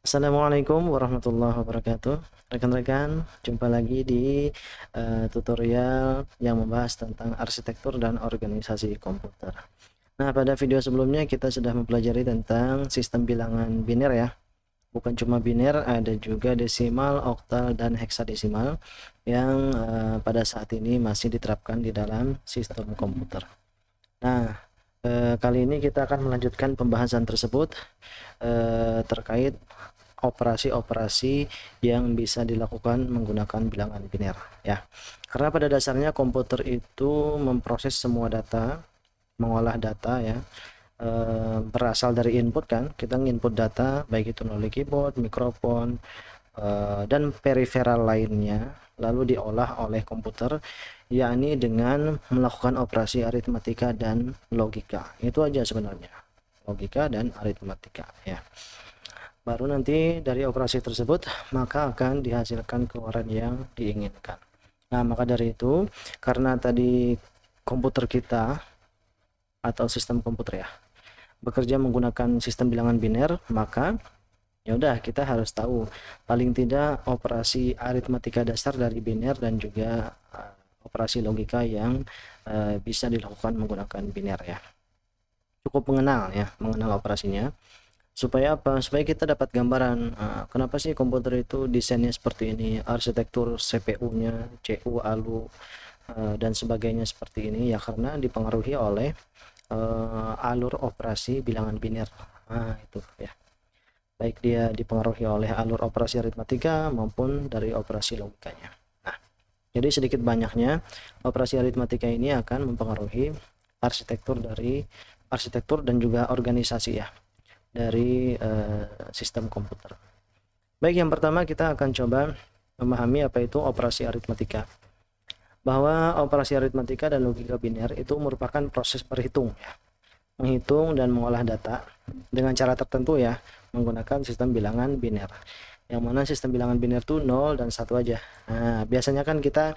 Assalamualaikum warahmatullahi wabarakatuh. Rekan-rekan, jumpa lagi di tutorial yang membahas tentang arsitektur dan organisasi komputer. Nah, pada video sebelumnya kita sudah mempelajari tentang sistem bilangan biner ya. Bukan cuma biner, ada juga desimal, oktal, dan heksadesimal yang pada saat ini masih diterapkan di dalam sistem komputer. Nah, kali ini kita akan melanjutkan pembahasan tersebut terkait operasi-operasi yang bisa dilakukan menggunakan bilangan biner ya. Karena pada dasarnya komputer itu memproses semua data, mengolah data ya, berasal dari input kan. Kita input data baik itu melalui keyboard, mikrofon, dan periferal lainnya, lalu diolah oleh komputer, yakni dengan melakukan operasi aritmatika dan logika. Itu aja sebenarnya, logika dan aritmatika ya. Baru nanti dari operasi tersebut maka akan dihasilkan keluaran yang diinginkan. Nah, maka dari itu, karena tadi komputer kita atau sistem komputer ya bekerja menggunakan sistem bilangan biner, maka ya udah kita harus tahu paling tidak operasi aritmatika dasar dari biner dan juga operasi logika yang bisa dilakukan menggunakan biner ya. Cukup mengenal operasinya. Supaya apa? Supaya kita dapat gambaran kenapa sih komputer itu desainnya seperti ini, arsitektur CPU-nya, CU, ALU, dan sebagainya seperti ini ya, karena dipengaruhi oleh alur operasi bilangan biner. Nah, itu ya. Baik dia dipengaruhi oleh alur operasi aritmatika maupun dari operasi logikanya. Nah, jadi sedikit banyaknya operasi aritmatika ini akan mempengaruhi arsitektur dan juga organisasi ya dari sistem komputer. Baik, yang pertama kita akan coba memahami apa itu operasi aritmatika. Bahwa operasi aritmatika dan logika biner itu merupakan proses berhitung ya. Menghitung dan mengolah data dengan cara tertentu ya, menggunakan sistem bilangan biner. Yang mana sistem bilangan biner itu 0 dan 1 aja. Nah, biasanya kan kita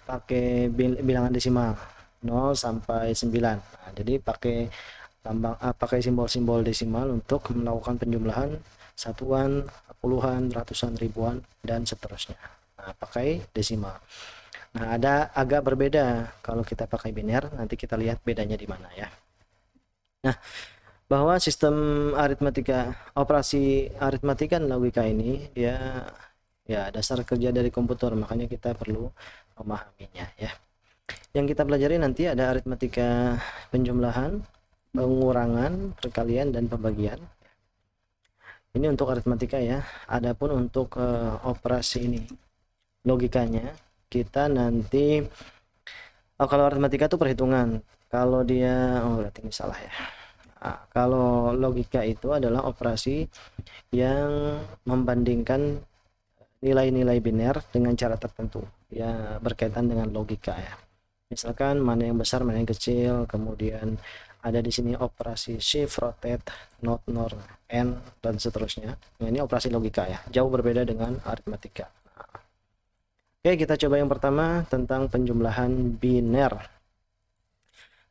pakai bilangan desimal 0 sampai 9. Nah, jadi pakai simbol-simbol desimal untuk melakukan penjumlahan satuan, puluhan, ratusan, ribuan, dan seterusnya. Nah, pakai desimal. Nah, ada agak berbeda kalau kita pakai biner, nanti kita lihat bedanya di mana ya. Nah, bahwa sistem operasi aritmatika dan logika ini ya dasar kerja dari komputer, makanya kita perlu memahaminya ya. Yang kita pelajari nanti ada aritmatika penjumlahan, pengurangan, perkalian, dan pembagian. Ini untuk aritmatika ya. Adapun untuk operasi ini, logikanya kita nanti kalau aritmatika itu perhitungan. Kalau dia berarti ini salah ya. Nah, kalau logika itu adalah operasi yang membandingkan nilai-nilai biner dengan cara tertentu ya, berkaitan dengan logika ya. Misalkan mana yang besar, mana yang kecil, kemudian ada di sini operasi shift, rotate, not, nor, and, dan seterusnya. Nah, ini operasi logika ya, jauh berbeda dengan aritmatika. Oke, kita coba yang pertama tentang penjumlahan biner.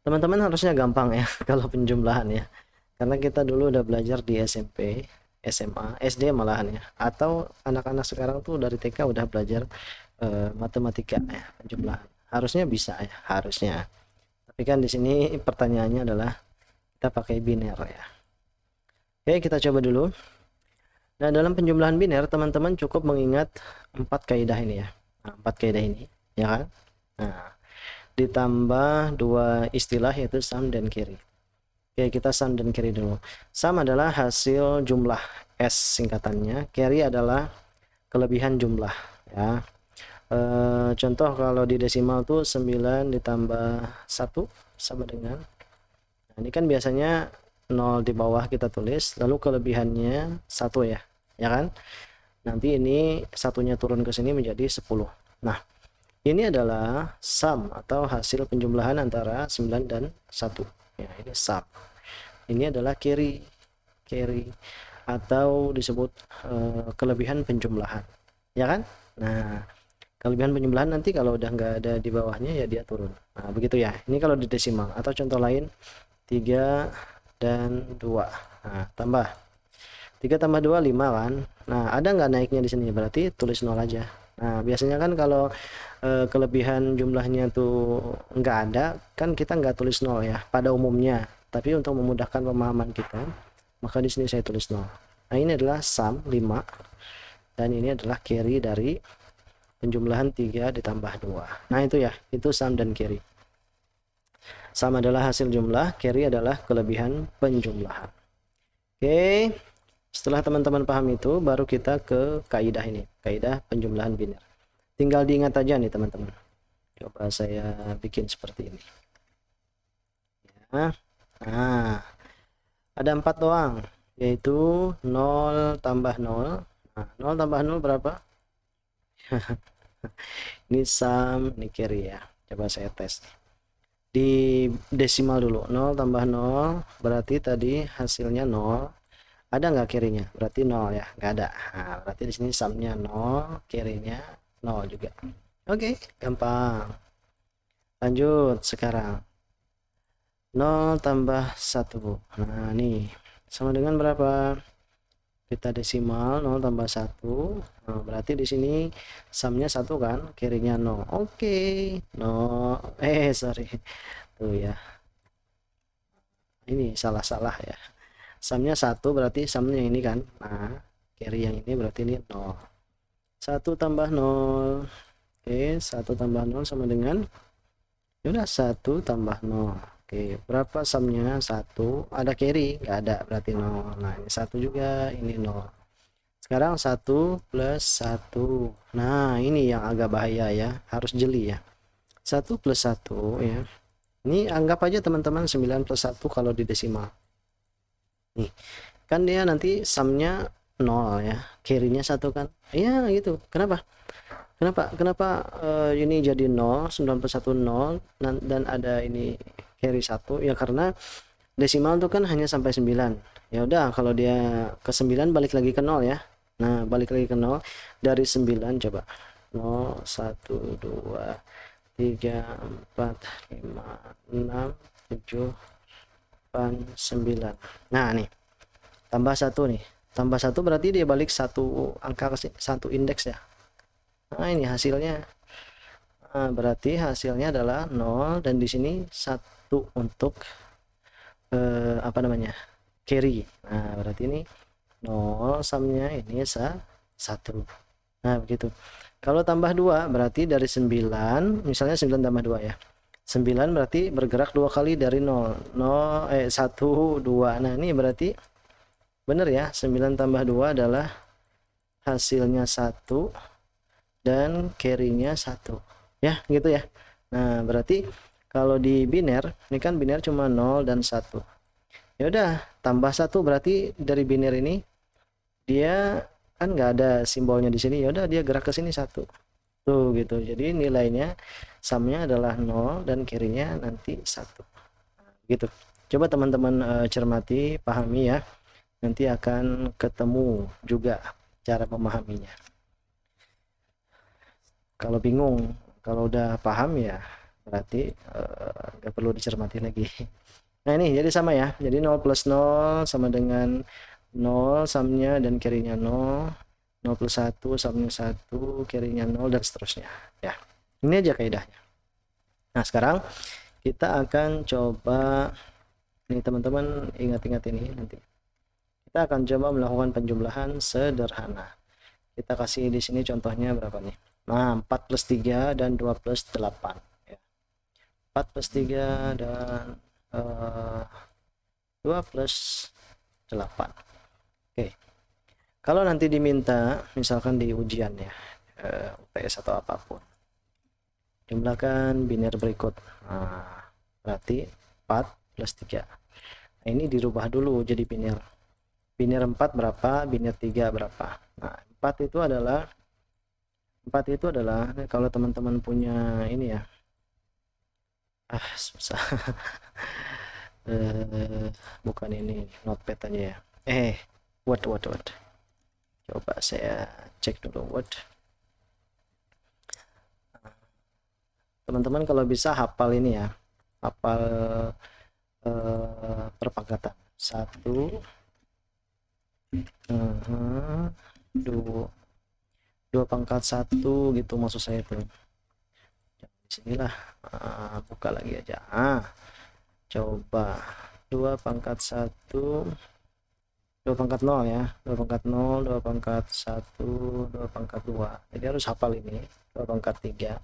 Teman-teman harusnya gampang ya kalau penjumlahan ya, karena kita dulu udah belajar di SMP, SMA, SD malahan ya, atau anak-anak sekarang tuh dari TK udah belajar matematika ya, penjumlahan. Harusnya bisa ya, harusnya. Tapi kan di sini pertanyaannya adalah kita pakai biner ya. Oke, kita coba dulu. Nah, dalam penjumlahan biner teman-teman cukup mengingat 4 kaidah ini ya. Nah, 4 kaidah ini ya kan. Nah, ditambah 2 istilah yaitu sum dan carry. Oke, kita sum dan carry dulu. Sum adalah hasil jumlah, S singkatannya. Carry adalah kelebihan jumlah ya. Contoh kalau di desimal tuh 9 ditambah 1 sama dengan, nah ini kan biasanya 0 di bawah kita tulis, lalu kelebihannya 1 ya kan. Nanti ini satunya turun ke sini menjadi 10. Nah, ini adalah sum atau hasil penjumlahan antara 9 dan 1 ya, ini sum. Ini adalah carry atau disebut kelebihan penjumlahan ya kan. Nah, kelebihan penjumlahan nanti kalau udah nggak ada di bawahnya ya dia turun. Nah, begitu ya. Ini kalau di desimal. Atau contoh lain 3 dan 2. Nah, tambah 3 tambah 2 5 kan. Nah, ada nggak naiknya di sini? Berarti tulis 0 aja. Nah, biasanya kan kalau kelebihan jumlahnya tuh nggak ada, kan kita nggak tulis 0 ya pada umumnya. Tapi untuk memudahkan pemahaman kita, maka di sini saya tulis 0. Nah, ini adalah sum 5 dan ini adalah carry dari penjumlahan 3 ditambah 2. Nah, itu ya, itu sum dan carry. Sum adalah hasil jumlah, carry adalah kelebihan penjumlahan. Oke. Setelah teman-teman paham itu, baru kita ke kaidah ini, kaidah penjumlahan biner. Tinggal diingat aja nih teman-teman. Coba saya bikin seperti ini. Ya. Nah, ada 4 doang, yaitu 0 tambah 0. Nah, 0 tambah 0 berapa? Ini sum, ini carry ya. Coba saya tes. Di desimal dulu, 0 tambah 0, berarti tadi hasilnya 0. Ada nggak carry-nya? Berarti 0 ya, nggak ada. Nah, berarti di sini sum-nya 0, carry-nya 0 juga. Oke, gampang. Lanjut sekarang. 0 tambah 1. Nah, nih. Sama dengan berapa? Kita desimal 0 tambah 1. Nah, berarti di sini sum-nya 1 kan, carry-nya 0. Oke. 0. Sorry. Tuh ya. Ini salah-salah ya. Sumnya 1 berarti sumnya ini kan. Nah, carry yang ini berarti ini 0. 1 tambah 0. Oke, 1 tambah 0 sama dengan, yaudah 1 tambah 0. Oke, berapa sumnya? 1. Ada carry? Nggak ada, berarti 0. Nah, ini 1 juga, ini 0. Sekarang 1 plus 1. Nah, ini yang agak bahaya ya, harus jeli ya. 1 plus 1 ya. Ini anggap aja teman-teman 9 plus 1 kalau di desimal. Nih, kan dia nanti sumnya 0 ya, carry-nya 1 kan. Iya gitu. Kenapa? Kenapa ini jadi 0, 9 plus 1 0, dan ada ini carry 1? Ya karena desimal itu kan hanya sampai 9. Ya udah, kalau dia ke 9 balik lagi ke 0 ya. Nah, balik lagi ke 0 dari 9 coba. 0, 1, 2, 3, 4, 5, 6, 7, 9. Nah, nih. Tambah 1 nih. Tambah 1 berarti dia balik satu angka ke satu indeks ya. Nah, ini hasilnya. Nah, berarti hasilnya adalah 0 dan di sini 1 untuk apa namanya? Carry. Nah, berarti ini 0 sumnya ini 1. Nah, begitu. Kalau tambah 2 berarti dari 9, misalnya 9 tambah 2 ya. 9 berarti bergerak 2 kali dari 0. 1 2. Nah, ini berarti benar ya, 9 tambah 2 adalah hasilnya 1 dan carry-nya 1 ya, gitu ya. Nah, berarti kalau di biner, ini kan biner cuma 0 dan 1. Ya udah, tambah 1 berarti dari biner ini dia kan nggak ada simbolnya di sini, ya udah dia gerak ke sini 1. Tuh gitu. Jadi nilainya sumnya adalah 0 dan carry-nya nanti 1. Gitu. Coba teman-teman cermati, pahami ya. Nanti akan ketemu juga cara memahaminya. Kalau bingung, kalau udah paham ya berarti nggak perlu dicermati lagi. Nah, ini jadi sama ya, jadi 0 plus 0 sama dengan 0 sumnya dan carry-nya 0. 0 plus 1 sumnya 1, carry-nya 0, dan seterusnya ya. Ini aja kaidahnya. Nah, sekarang kita akan coba, ini teman-teman ingat-ingat ini nanti. Kita akan coba melakukan penjumlahan sederhana. Kita kasih di sini contohnya berapa nih? Nah, 4 plus 3 dan 2 plus 8 ya. 4 plus 3 dan 2 plus 8. Oke. Kalau nanti diminta misalkan di ujian ya, UTS atau apapun, jumlahkan biner berikut. Nah, berarti 4 plus 3. Nah, ini dirubah dulu jadi biner. Biner 4 berapa, biner 3 berapa. Nah, 4 itu adalah kalau teman-teman punya ini ya, susah. Bukan ini, notepad aja ya. Word. Coba saya cek dulu Word. Teman-teman kalau bisa hafal ini ya, hafal perpagatan. 1, 2 pangkat 1 gitu maksud saya tuh. Di sinilah, buka lagi aja. Coba 2 pangkat 1, 2 pangkat 0 ya, 2 pangkat 0, 2 pangkat 1, 2 pangkat 2. Jadi harus hafal ini. 2 pangkat 3,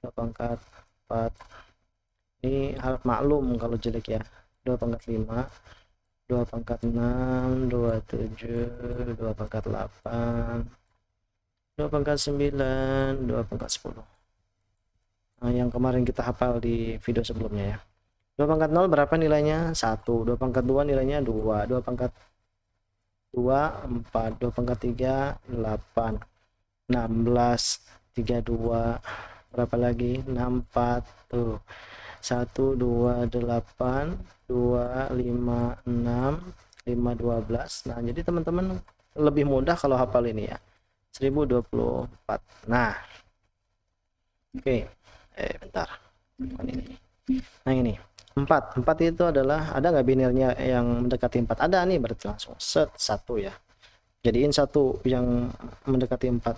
2 pangkat 4. Ini harap maklum kalau jelek ya. 2 pangkat 5, 2 pangkat 6, 27, 2 pangkat 8, 2 pangkat 9, 2 pangkat 10. Nah, yang kemarin kita hafal di video sebelumnya ya. 2 pangkat 0 berapa nilainya? 1. 2 pangkat 2 nilainya 2. 2 pangkat 2, 4. 2 pangkat 3, 8. 16, 32. Berapa lagi? 64. Tuh. 1, 2, 8, 2, 5, 6, 5, 12. Nah, jadi teman-teman lebih mudah kalau hafal ini ya. 1024. Nah, oke. Bentar. Bukan ini. Nah, ini. 4 itu adalah, ada nggak binirnya yang mendekati 4? Ada nih, berarti langsung set 1 ya. Jadiin 1 yang mendekati 4.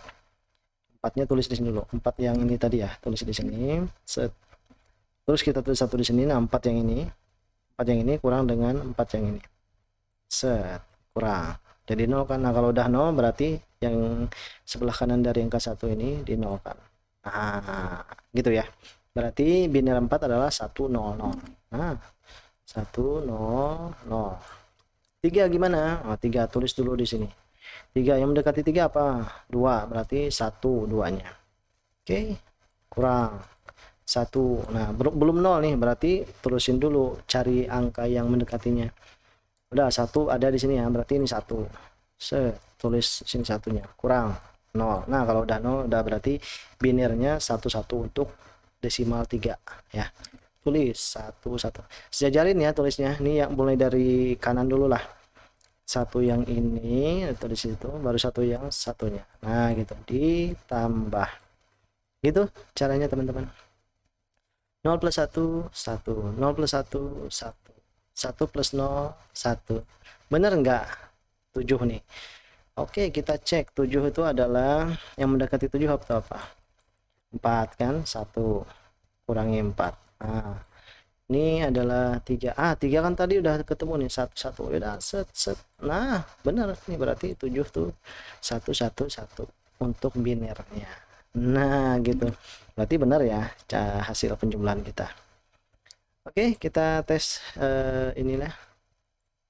4-nya tulis di sini dulu. 4 yang ini tadi ya, tulis di sini. Set. Terus kita tulis 1 di sini. Nah, 4 yang ini. 4 yang ini kurang dengan 4 yang ini. Set. Kurang. Jadi 0 kan. Nah, kalau udah 0 berarti yang sebelah kanan dari angka 1 ini di 0 kan. Nah, gitu ya. Berarti biner 4 adalah 100. Nah, 100. 3 gimana? 3 tulis dulu di sini. 3 yang mendekati 3 apa? 2, berarti 1 2-nya. Oke. Kurang 1. Nah, belum 0 nih, berarti terusin dulu cari angka yang mendekatinya. Udah 1 ada di sini ya, berarti ini 1. Tulis sini satunya. Kurang 0. Nah, kalau udah 0 udah berarti binirnya 1 untuk desimal 3 ya. Tulis 1. Sejajarin ya tulisnya. Ini yang mulai dari kanan dulu lah. 1 yang ini tulis itu, baru 1 yang satunya. Nah, gitu. Ditambah. Gitu caranya teman-teman. 0 plus 1 1. 0 plus 1 1. 1 plus 0 1. Bener enggak? 7 nih. Oke, kita cek 7 itu adalah yang mendekati 7 apa? 4 kan? 1 kurangi 4. Nah, ini adalah 3. 3 kan tadi udah ketemu nih, 1 udah set. Nah, benar nih, berarti 7 tuh 1 untuk binirnya. Nah, gitu. Berarti benar ya hasil penjumlahan kita. Oke, kita tes inilah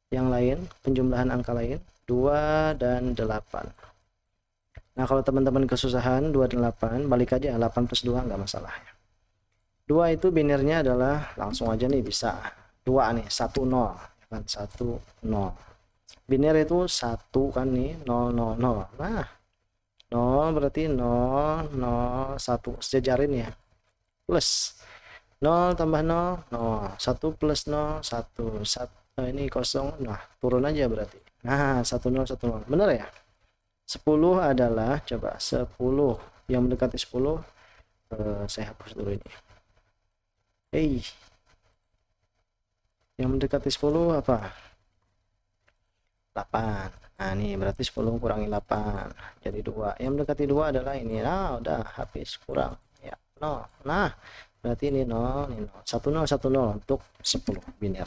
yang lain, penjumlahan angka lain. 2 dan 8. Nah, kalau teman-teman kesusahan 2 dan 8, balik aja 8 plus 2 nggak masalah ya. 2 itu binirnya adalah, langsung aja nih bisa 2 nih, 1 0 kan, 1 0. Binir itu 1 kan nih, 0 0 0. Nah, 0 berarti 0 0 1, sejajarin ya. Plus 0 tambah 0 0, 1 plus 0 1, 1 ini kosong. Nah, turun aja berarti. Nah, 1 0 1 0. Benar ya? 10 adalah, coba 10 yang mendekati 10, saya hapus dulu ini. Yang mendekati 10 apa? 8. Nah, ini berarti 10 kurangi 8 jadi 2. Yang mendekati 2 adalah ini. Nah, udah habis, kurang ya 0. Nah, berarti ini 0, ini 0. 1 0 1 0 untuk 10 binir.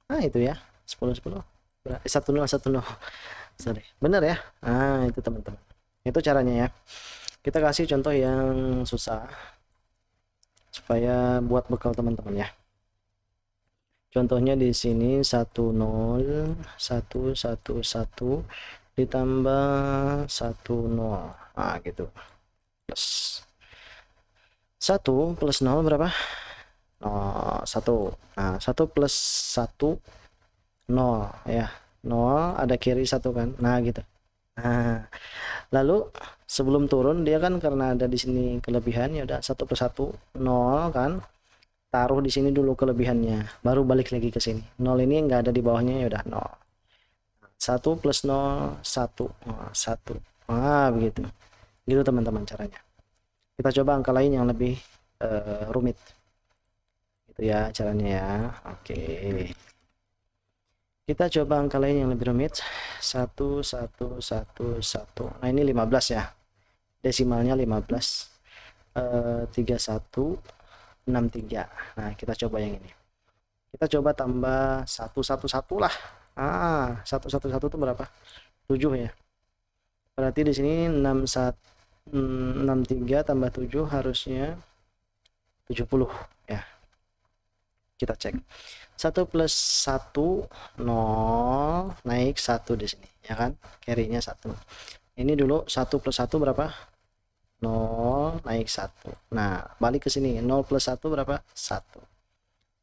Nah, itu ya. 10 10. Berarti 1 0 1 0. Sorry. Benar ya? Nah, itu teman-teman. Itu caranya ya. Kita kasih contoh yang susah supaya buat bekal teman-teman ya. Contohnya di sini 10 1 ditambah 10. Nah, gitu. Plus 1 plus 0 berapa? 1. Nah, 1 plus 1 0 ya. 0 ada kiri 1 kan. Nah, gitu. Nah, lalu sebelum turun dia kan karena ada di sini kelebihan, ya udah 1 plus 1 0 kan. Taruh di sini dulu kelebihannya, baru balik lagi ke sini. 0 ini enggak ada di bawahnya, ya udah 0. 1 plus 0 1. 1. Nah, begitu. Gitu teman-teman caranya. Kita coba angka lain yang lebih rumit. Gitu ya caranya ya. Oke. Kita coba angka lain yang lebih rumit. 1111. Nah ini 15 ya, desimalnya 15. 3163. Nah kita coba yang ini, kita coba tambah 111 lah. 111 itu berapa? 7 ya. Berarti di sini 63 tambah 7 harusnya 70 ya. Kita cek. 1 plus 1 0, naik 1 di sini ya kan, carry-nya 1. Ini dulu 1 plus 1 berapa? 0, naik 1. Nah balik ke sini, 0 plus 1 berapa? 1.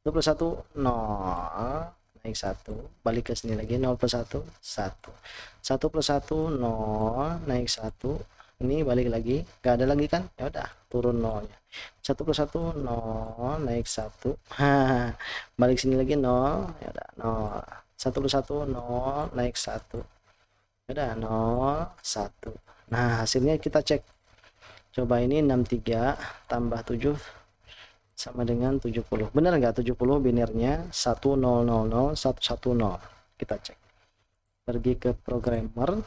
1 plus 1 0, naik 1. Balik ke sini lagi, 0 plus 1 1. 1 plus 1 0, naik 1. Ini balik lagi, gak ada lagi kan, ya udah turun 0 nya. 1 plus 1 0, naik 1. Balik sini lagi 0, ya udah 0. 1 plus 1 0, naik 1, ya udah 0 1. Nah hasilnya kita cek, coba ini 63 tambah 7 sama dengan 70. Benar nggak 70 binirnya? 1000 110. Kita cek. Pergi ke programmer,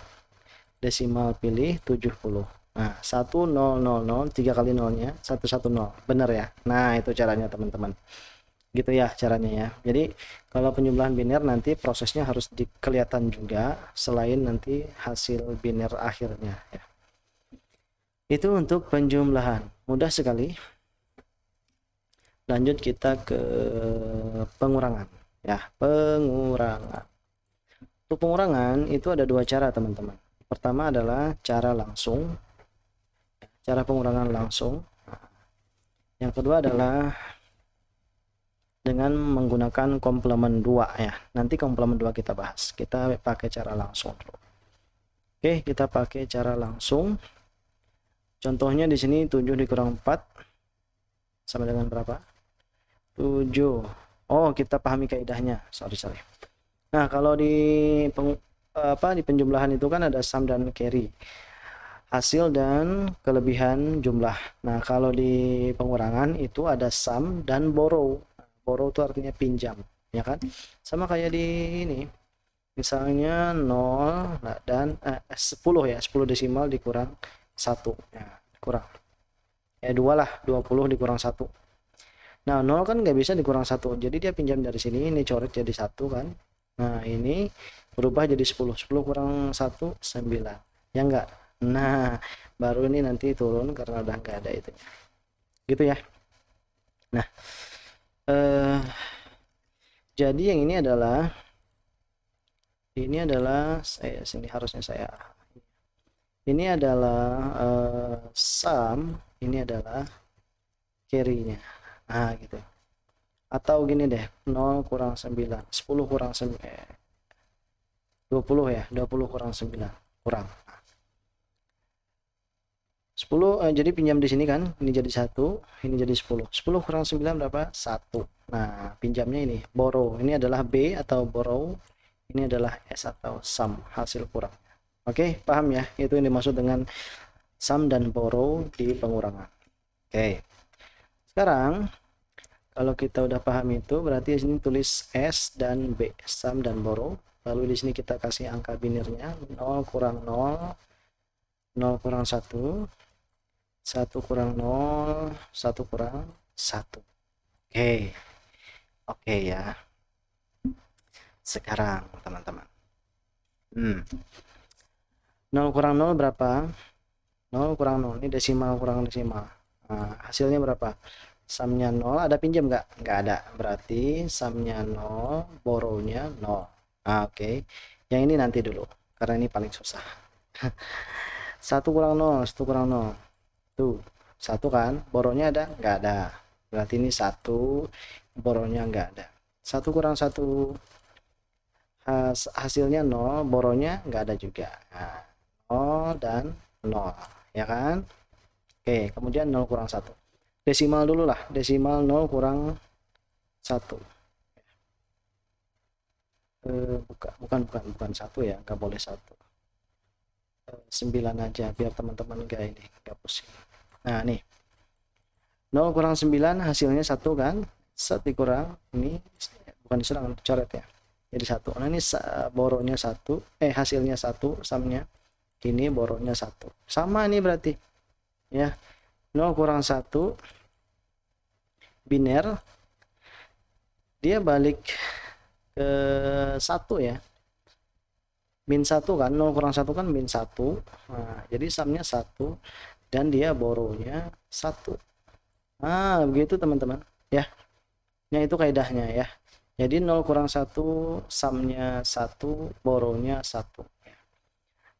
desimal pilih 70. Nah 1000, 3 kali nolnya 110. Benar ya? Nah itu caranya teman-teman, gitu ya caranya ya. Jadi kalau penjumlahan biner nanti prosesnya harus kelihatan juga selain nanti hasil biner akhirnya ya. Itu untuk penjumlahan, mudah sekali. Lanjut kita ke pengurangan ya. Pengurangan, untuk pengurangan itu ada dua cara teman-teman. Pertama adalah cara langsung, cara pengurangan langsung. Yang kedua adalah dengan menggunakan komplement 2 ya. Nanti komplement 2 kita bahas. Kita pakai cara langsung dulu. Oke, kita pakai cara langsung. Contohnya di sini 7 dikurang 4 sama dengan berapa? 7. Oh, kita pahami kaidahnya. Sorry. Nah, kalau di penjumlahan itu kan ada sum dan carry, hasil dan kelebihan jumlah. Nah, kalau di pengurangan itu ada sum dan borrow. Borrow itu artinya pinjam, ya kan? Sama kayak di ini. Misalnya 0 dan 10 ya, 10 desimal dikurang 1. Ya, kurang. Ya 2 lah, 20 dikurang 1. Nah, 0 kan nggak bisa dikurang 1. Jadi dia pinjam dari sini, ini coret jadi 1 kan. Nah, ini berubah jadi 10. 10 kurang 1, 9. Ya enggak? Nah, baru ini nanti turun karena udah nggak ada itu. Gitu ya. Nah, jadi yang ini adalah sini harusnya saya. Ini adalah sum, ini adalah carry-nya. Nah, gitu. Atau gini deh, 0 kurang 9, 10 kurang 9, 20 ya, 20 kurang 9, kurang 10. Jadi pinjam di sini kan, ini jadi 1, ini jadi 10. 10 kurang 9 berapa? 1. Nah, pinjamnya ini, borrow. Ini adalah B atau borrow, ini adalah S atau sum, hasil kurang. Oke, paham ya? Itu yang dimaksud dengan sum dan borrow di pengurangan. Oke. Sekarang kalau kita udah paham itu, berarti di sini tulis S dan B, sum dan borrow. Lalu di sini kita kasih angka binirnya, 0 kurang 0, 0 kurang 1, 1 kurang 0, 1 kurang 1. Oke ya. Sekarang teman-teman, 0 kurang 0 berapa? 0 kurang 0, ini desimal kurang desimal. Nah, hasilnya berapa? Sumnya 0, ada pinjam nggak? Nggak ada, berarti sumnya 0, borrownya 0. Oke. Yang ini nanti dulu, karena ini paling susah. 1 kurang 0, 1 kurang 0. Tuh, 1 kan, borrownya ada? Nggak ada. Berarti ini 1, borrownya nggak ada. 1 kurang 1, hasilnya 0, borrownya nggak ada juga. Nah, 0 dan 0, ya kan? Oke, kemudian 0 kurang 1. Desimal dulu lah, desimal 0 kurang 1. Bukan 1 ya, nggak boleh 1. 9 aja biar teman-teman nggak pusing. Nah nih, 0 kurang 9 hasilnya 1 kan, 1 dikurang ini, bukan diserang, coret ya, jadi 1. Nah ini boronya 1, hasilnya 1, samnya ini boronya 1, sama ini berarti ya. 0 kurang 1 biner, dia balik ke 1 ya, min 1 kan, 0 kurang 1 kan min 1. Nah, jadi samnya 1 dan dia boronya 1. Nah begitu teman-teman ya. Nah itu kaidahnya ya. Jadi 0 kurang 1 samnya 1, boronya 1 ya.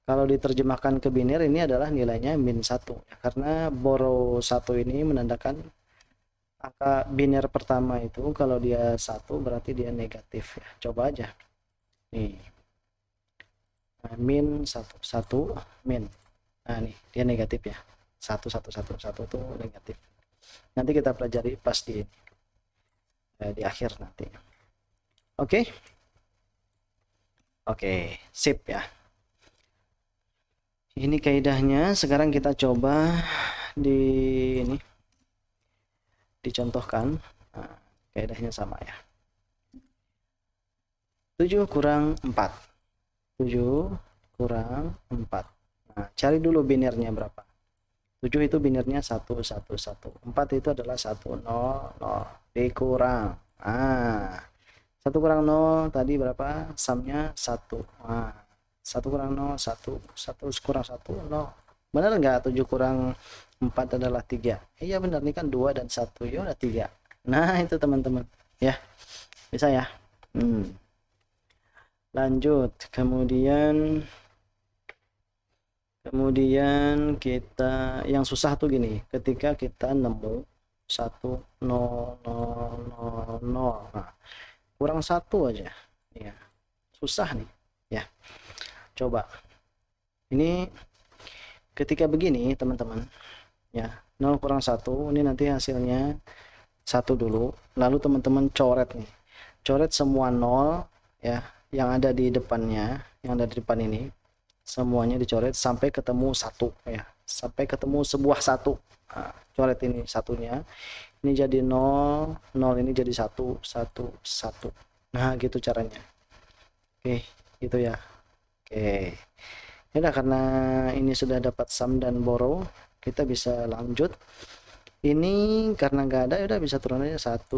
Kalau diterjemahkan ke biner ini adalah nilainya min 1 ya, karena boro 1 ini menandakan angka biner pertama itu kalau dia 1 berarti dia negatif ya. Coba aja nih, nah, min 1 1 min, nah nih dia negatif ya, 1 1 1 1 itu negatif. Nanti kita pelajari pas di akhir nanti. Oke. Oke, sip ya. Ini kaidahnya. Sekarang kita coba ini dicontohkan. Nah, kaidahnya sama ya. 7 kurang 4. 7 kurang 4. Nah, cari dulu binernya berapa. 7 itu binernya 1 1 1. 4 itu adalah 1 0 0 dikurang. Ah. 1 kurang 0 tadi berapa? Samnya 1. Nah, 1 kurang 0 1, 1 kurang 1 0. Benar nggak 7 kurang 4 adalah 3? Iya benar, ini kan 2 dan 1 ya udah 3. Nah, itu teman-teman. Ya. Bisa ya? Lanjut. Kemudian kita yang susah tuh gini, ketika kita nemu 1 0 0 0 0. Nah, kurang 1 aja ya, susah nih ya. Coba ini ketika begini teman-teman ya, 0 kurang 1 ini nanti hasilnya 1 dulu, lalu teman-teman coret nih, coret semua 0 ya yang ada di depannya, yang ada di depan ini semuanya dicoret sampai ketemu 1 ya, sampai ketemu sebuah 1. Nah, coret ini satunya, ini jadi 0 0, ini jadi 1 1 1. Nah gitu caranya. Oke gitu ya. Oke ya, karena ini sudah dapat sum dan borrow, kita bisa lanjut. Ini karena nggak ada, udah bisa turun aja 1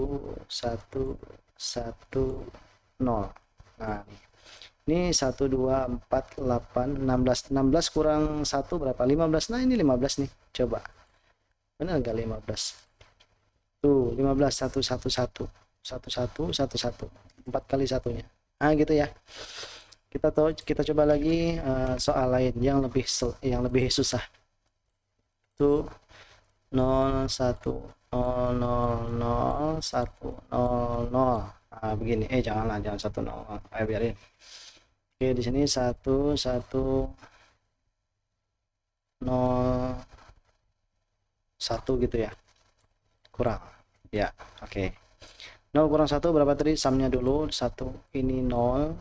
1 1 0. Nah ini 1 2 4 8 16 16 kurang 1 berapa? 15. Nah ini 15 nih, coba benar nggak 15? Tuh 15 1 1 1 1 1 1 1, 4 kali satunya. Nah gitu ya. Kita coba lagi soal lain yang lebih susah. Tuh 0 1 0 0 0 1 0 0. Nah begini, jangan 1 0. Ayo biarin. Oke, di sini 1 1 0 1 gitu ya. Kurang. Ya, oke. 0 kurang 1 berapa tadi? Sumnya dulu 1, ini 0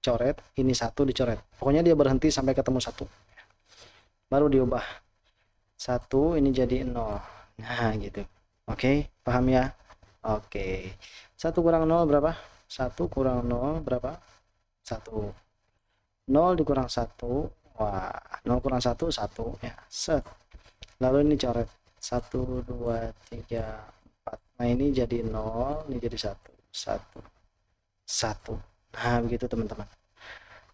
coret, ini 1 dicoret. Pokoknya dia berhenti sampai ketemu 1. Baru diubah. 1 ini jadi 0. Nah, gitu. Oke, paham ya? Oke. 1 kurang 0 berapa? 1 kurang 0 berapa? 1. 0 dikurang 1. Wah, 0 kurang 1 1 ya. Set. Lalu ini coret. 1 2 3 4. Nah ini jadi 0, ini jadi 1 1 1. Nah begitu teman-teman,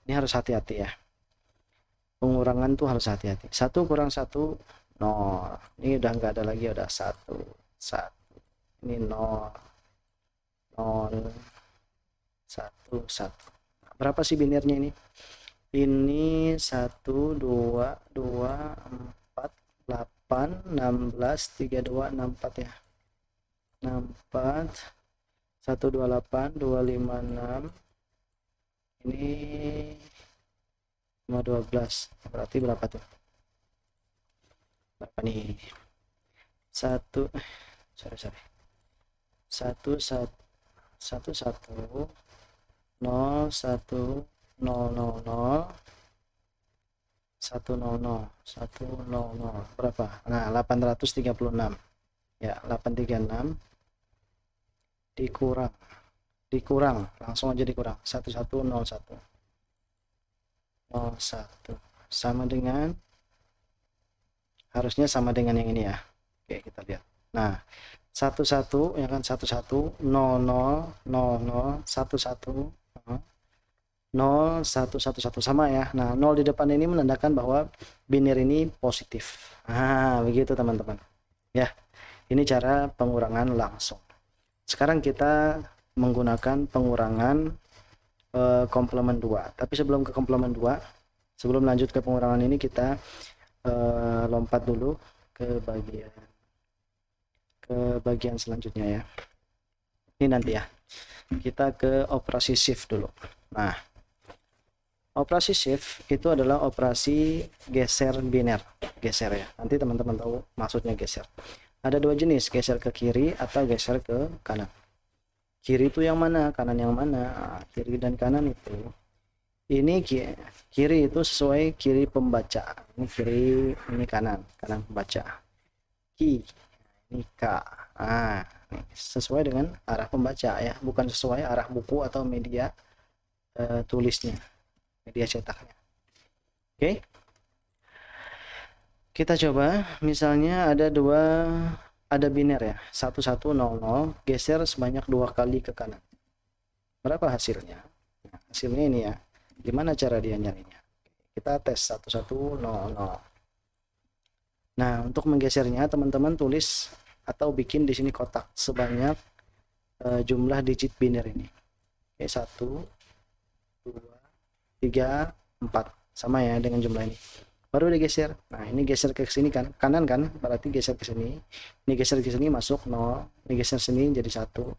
ini harus hati-hati ya, pengurangan tuh harus hati-hati. 1 kurang 1 0, ini udah nggak ada lagi, udah 1 1, ini 0 0 1 1. Berapa sih binernya ini? Ini 1 2 2 4 8 16 32 64 ya, 64 128 256, ini 512. Berarti berapa tuh? Berapa nih? 1 sorry 1 1 1 1 0 1 0 0 0 1 0 0 1 0 0 berapa? Nah 836 ya, 836 dikurang dikurang, langsung aja dikurang 1101 sama dengan, harusnya sama dengan yang ini ya. Oke, kita lihat. Nah, 11 ya kan, 11 00 00 11 0111 sama ya. Nah, 0 di depan ini menandakan bahwa biner ini positif. Nah, begitu teman-teman. Ya, ini cara pengurangan langsung. Sekarang kita menggunakan pengurangan komplement 2. Tapi sebelum ke komplement 2, sebelum lanjut ke pengurangan ini, kita lompat dulu ke bagian selanjutnya ya. Ini nanti ya. Kita ke operasi shift dulu. Nah, operasi shift itu adalah operasi geser biner. Geser ya. Nanti teman-teman tahu maksudnya geser. Ada dua jenis, geser ke kiri atau geser ke kanan. Kiri itu yang mana, kanan yang mana? Nah, kiri dan kanan itu. Ini kiri itu sesuai kiri pembaca. Ini kiri, ini kanan pembaca. Ki, ini K. Nah, sesuai dengan arah pembaca ya, bukan sesuai arah buku atau media tulisnya, media cetaknya. Oke, kita coba misalnya ada biner ya, 1100, geser sebanyak 2 kali ke kanan. Berapa hasilnya? Nah, hasilnya ini ya. Gimana cara dia nyarinya? Kita tes 1100. Nah, untuk menggesernya teman-teman tulis atau bikin di sini kotak sebanyak jumlah digit biner ini. Oke, 1 2 3 4 sama ya dengan jumlah ini. Baru digeser. Nah, ini geser ke sini kan, kanan kan, berarti geser ke sini. Ini geser ke sini masuk 0, ini geser sini jadi 1.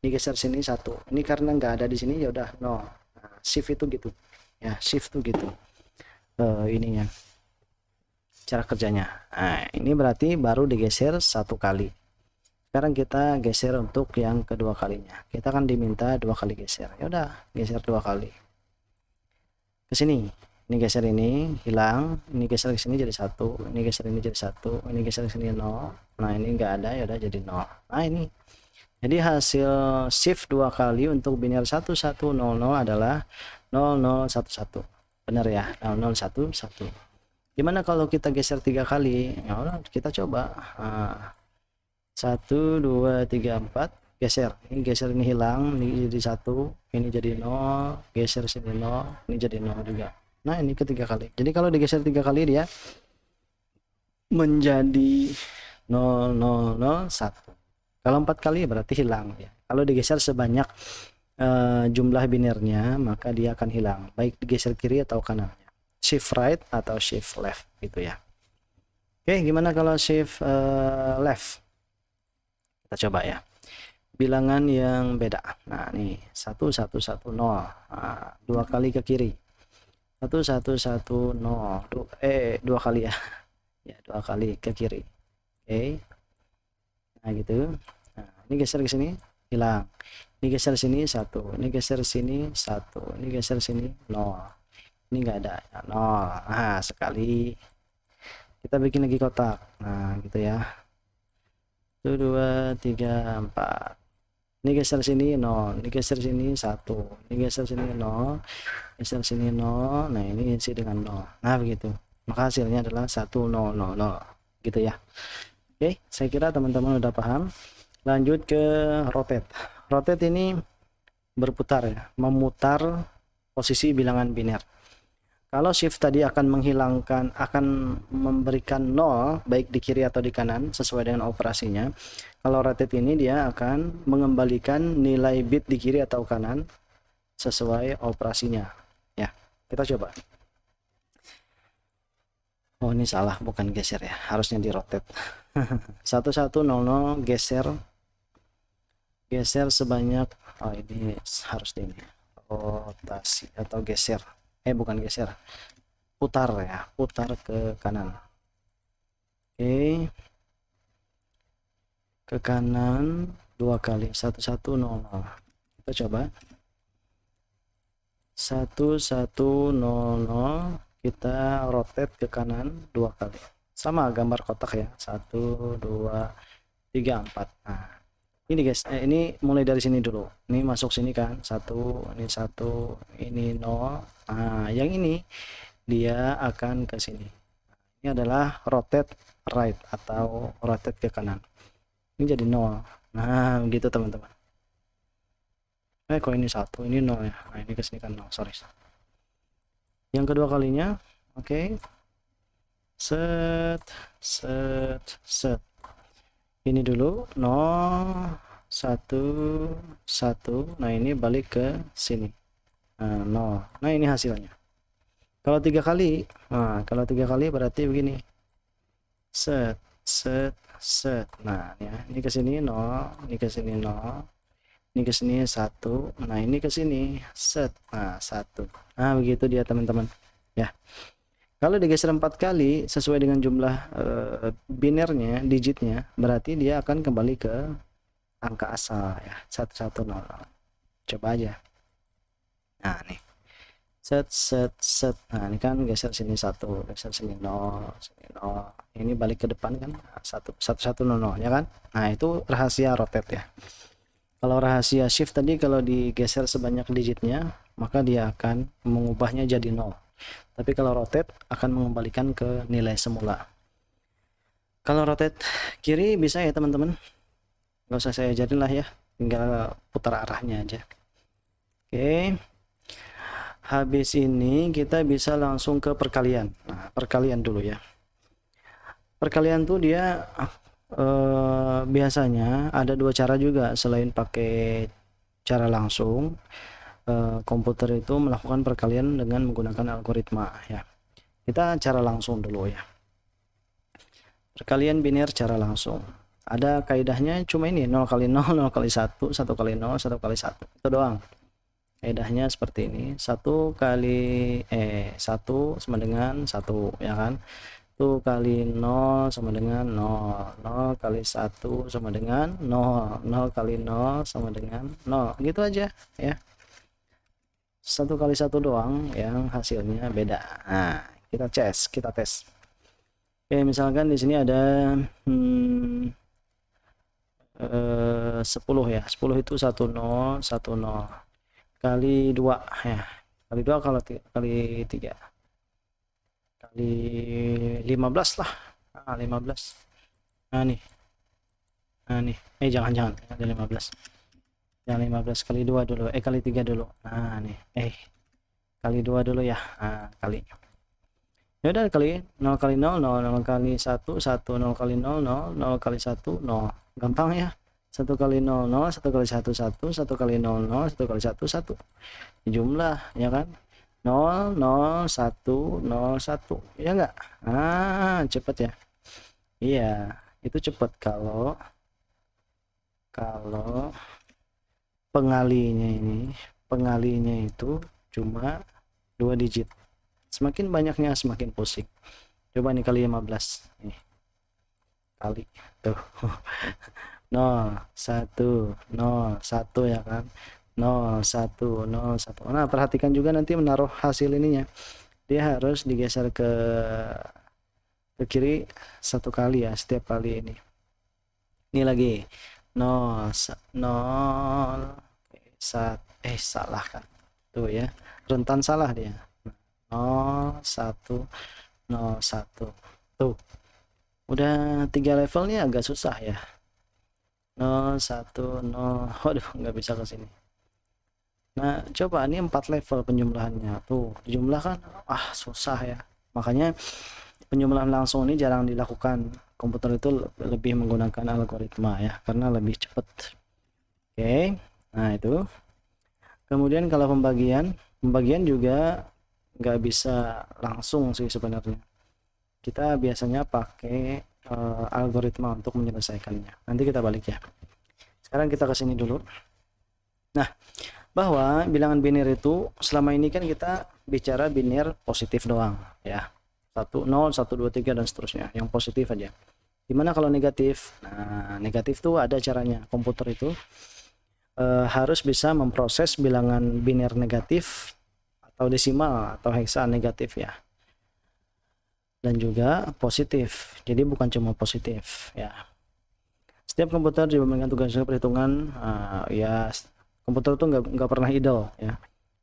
Ini geser sini 1. Ini karena nggak ada di sini ya udah 0. Nah, shift itu gitu. Ya, shift tuh gitu. Ininya. Cara kerjanya. Nah, ini berarti baru digeser 1 kali. Sekarang kita geser untuk yang kedua kalinya. Kita kan diminta 2 kali geser. Ya udah, geser 2 kali. Ke sini. Ini geser ini hilang, ini geser ke sini jadi 1, ini geser ini jadi 1, ini geser ke sini 0. Nah, ini enggak ada ya udah jadi 0. Nah, ini. Jadi hasil shift 2 kali untuk biner 1100 adalah 0011. Benar ya? 0011. Gimana kalau kita geser 3 kali? Ya udah, kita coba. Nah, 1 2 3 4 geser. Ini geser ini hilang, ini jadi 1, ini jadi 0, geser sini 0, ini jadi 0 juga. Nah, ini ketiga kali. Jadi kalau digeser 3 kali dia menjadi 0001. Kalau 4 kali berarti hilang ya. Kalau digeser sebanyak jumlah binernya, maka dia akan hilang, baik digeser kiri atau kanannya. Shift right atau shift left gitu ya. Oke, gimana kalau shift left? Kita coba ya. Bilangan yang beda. Nah, nih 1110. Nah, 2 kali ke kiri. 1110 2 kali ya. Ya, 2 kali ke kiri. Oke. Nah, gitu. Nah, ini geser ke sini hilang. Ini geser sini 1, ini geser sini 1, ini geser sini 0. Ini enggak ada ya, 0. Nah, sekali. Kita bikin lagi kotak. Nah, gitu ya. 1 2 3 4. Ini geser sini 0, ini geser sini 1, ini geser sini 0, geser sini 0. Nah, ini isi dengan 0. Nah, begitu. Maka hasilnya adalah 1000 gitu ya. Oke, saya kira teman-teman udah paham. Lanjut ke rotate. Rotate ini berputar ya, memutar posisi bilangan biner. Kalau shift tadi akan memberikan 0 baik di kiri atau di kanan sesuai dengan operasinya. Kalau rotate ini dia akan mengembalikan nilai bit di kiri atau kanan sesuai operasinya. Ya, kita coba. Oh, ini salah, bukan geser ya, harusnya di rotate. 1100 geser sebanyak, oh ini harus di ini, rotasi atau geser. Bukan geser, putar ya, putar ke kanan. Oke, ke kanan 2 kali, 1100. Kita coba 1100, kita rotate ke kanan 2 kali, sama gambar kotak ya, 1 2 3 4. Nah, Ini guys, ini mulai dari sini dulu. Ini masuk sini kan, satu, ini 0. Nah, yang ini dia akan ke sini. Ini adalah rotate right atau rotate ke kanan. Ini jadi 0. Nah, begitu teman-teman. Kok ini 1, ini 0 ya. Nah, ini ke sini kan 0, sorry. Yang kedua kalinya, oke. Set, set, set. Ini dulu 0, 1, 1. Nah, ini balik ke sini. Nah, 0. Nah, ini hasilnya. Kalau 3 kali, nah, kalau 3 kali berarti begini. Set, set, set. Nah, ya, ini ke sini 0, ini ke sini 0. Ini ke sini 1. Nah, ini ke sini set. Nah, 1. Nah, begitu dia teman-teman. Ya. Kalau digeser 4 kali sesuai dengan jumlah binernya, digitnya, berarti dia akan kembali ke angka asal ya, 110. Coba aja. Nah, nih. Set set set. Nah, ini kan geser sini 1, geser sini 0, sini 0. Ini balik ke depan kan 110 ya kan? Nah, itu rahasia rotate ya. Kalau rahasia shift tadi kalau digeser sebanyak digitnya, maka dia akan mengubahnya jadi 0. Tapi kalau rotate akan mengembalikan ke nilai semula. Kalau rotate kiri bisa ya teman-teman, nggak usah saya ajarin lah ya, tinggal putar arahnya aja. Oke, habis ini kita bisa langsung ke perkalian. Nah, perkalian dulu ya. Perkalian tuh dia biasanya ada 2 cara juga selain pakai cara langsung. Komputer itu melakukan perkalian dengan menggunakan algoritma ya. Kita cara langsung dulu ya. Perkalian biner cara langsung. Ada kaidahnya cuma ini 0 kali 0, 0 kali 1, 1 kali 0, 1 kali 1. Itu doang. Kaidahnya seperti ini. 1 kali 1 sama dengan 1 ya kan. 1 kali 0 sama dengan 0. 0 kali 1 sama dengan 0. 0 kali 0 sama dengan 0. Gitu aja ya. 1 kali 1 doang yang hasilnya beda. Nah, kita tes. Oke, misalkan di sini ada 10 ya. 10 itu 10 10 kali 2 ya. Kali 2 kalau kali 3 kali 15 lah. Nah, 15. Nah, nih. Jangan ada 15. Yang 15 kali 2 dulu, kali 3 dulu. Nah, nih, kali 2 dulu ya. Nah, kali. Ya udah kali 0 kali 0, 0, 0 kali 1, 1, 0 kali 0, 0, 0 kali 1, 0. Gampang ya. 1 kali 0, 0, 1 kali 1, 1, 1 kali 0, 0, 1 kali 1, 1. Jumlah, ya kan? 0, 0, 1, 0, 1. Ya enggak? Ah, cepet ya. Iya, itu cepet kalau pengalinya itu cuma 2 digit. Semakin banyaknya semakin pusing. Coba nih kali 15 nih. Kali tuh 0 1 0 1 ya kan, 0 1 0 1. Nah, perhatikan juga nanti menaruh hasil ininya, dia harus digeser ke kiri 1 kali ya setiap kali ini lagi 0 0 salah kan tuh ya, rentan salah dia. 0 1 0 1 tuh udah 3 levelnya agak susah ya. 0 1 0, waduh nggak bisa ke sini. Nah, coba ini 4 level penjumlahannya tuh dijumlahkan, susah ya. Makanya penjumlahan langsung ini jarang dilakukan. Komputer itu lebih menggunakan algoritma ya, karena lebih cepat. Oke, nah itu. Kemudian kalau pembagian juga nggak bisa langsung sih sebenarnya. Kita biasanya pakai algoritma untuk menyelesaikannya. Nanti kita balik ya. Sekarang kita ke sini dulu. Nah, bahwa bilangan biner itu selama ini kan kita bicara biner positif doang ya. 1 0 1 2 3 dan seterusnya, yang positif aja. Gimana kalau negatif? Nah, negatif tuh ada caranya. Komputer itu harus bisa memproses bilangan biner negatif atau desimal atau heksa negatif ya, dan juga positif. Jadi bukan cuma positif ya. Setiap komputer diberikan tugas perhitungan, ya komputer itu nggak pernah idle ya.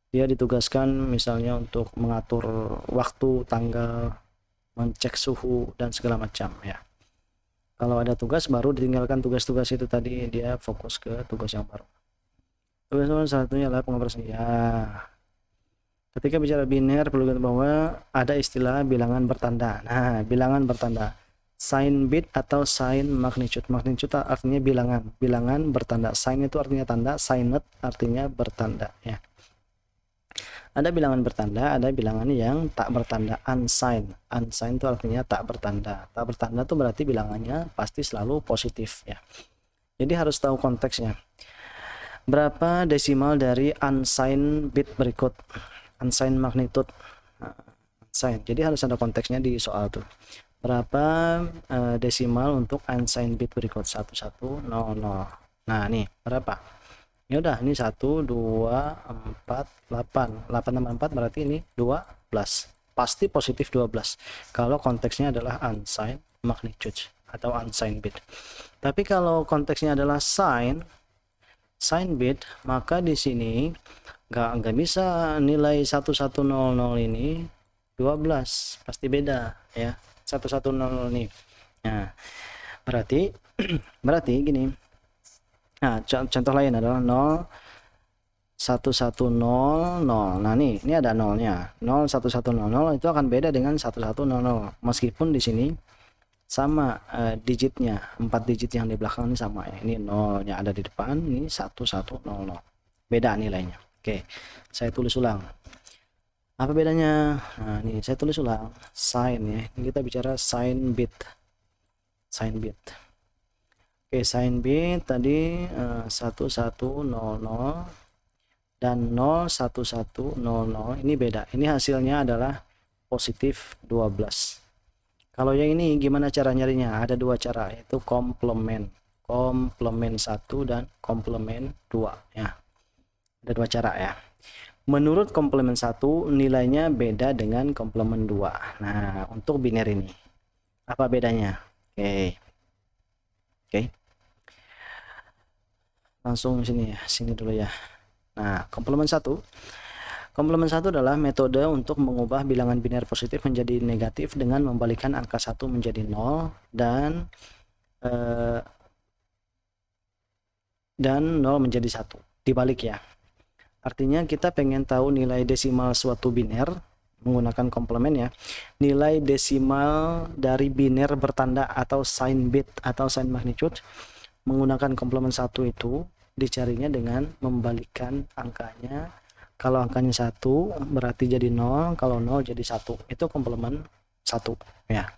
Dia ditugaskan misalnya untuk mengatur waktu, tanggal, mencek suhu dan segala macam ya. Kalau ada tugas baru ditinggalkan tugas-tugas itu tadi, dia fokus ke tugas yang baru. Tugas salah satunya adalah pengoperasian ya. Ketika bicara biner perlu kita bahwa ada istilah bilangan bertanda. Nah, bilangan bertanda. Sign bit atau sign magnitude. Magnitude artinya bilangan. Bilangan bertanda. Sign itu artinya tanda, signed artinya bertanda ya. Ada bilangan bertanda, ada bilangan yang tak bertanda, unsigned. Unsigned itu artinya tak bertanda. Tak bertanda itu berarti bilangannya pasti selalu positif ya. Jadi harus tahu konteksnya. Berapa desimal dari unsigned bit berikut? Unsigned magnitude. Unsigned. Jadi harus ada konteksnya di soal tuh. Berapa desimal untuk unsigned bit berikut? 1100. Nah, nih berapa? Ya udah, ini 1 2 4 8 tambah 4 berarti ini 12. Pasti positif 12 kalau konteksnya adalah unsigned magnitude atau unsigned bit. Tapi kalau konteksnya adalah sign bit, maka di sini nggak bisa nilai 1100 ini 12, pasti beda ya. 110 nih. Nah, berarti gini. Nah, contoh lain adalah 1100. Nah, ini ada nolnya. 01100 itu akan beda dengan 1100 meskipun di sini sama digitnya, 4 digit yang di belakang ini sama ya. Ini nolnya ada di depan, ini 1100. Beda nilainya. Oke, saya tulis ulang. Apa bedanya? Nah, ini saya tulis ulang. Sign ya. Ini kita bicara sign bit. Sign bit. Oke, sign bit tadi 1100 dan 01100 ini beda. Ini hasilnya adalah positif 12. Kalau yang ini gimana cara nyarinya? Ada dua cara, yaitu komplement 1 dan komplement 2 ya. Ada dua cara ya. Menurut komplement 1 nilainya beda dengan komplement 2. Nah, untuk biner ini apa bedanya? Oke. Langsung sini ya, sini dulu ya. Nah, komplement 1 adalah metode untuk mengubah bilangan biner positif menjadi negatif dengan membalikkan angka 1 menjadi 0 dan 0 menjadi 1. Dibalik ya. Artinya kita pengen tahu nilai desimal suatu biner menggunakan komplement ya. Nilai desimal dari biner bertanda atau sign bit atau sign magnitude menggunakan komplement 1 itu dicarinya dengan membalikkan angkanya. Kalau angkanya 1 berarti jadi 0, kalau 0 jadi 1. Itu komplement 1 ya.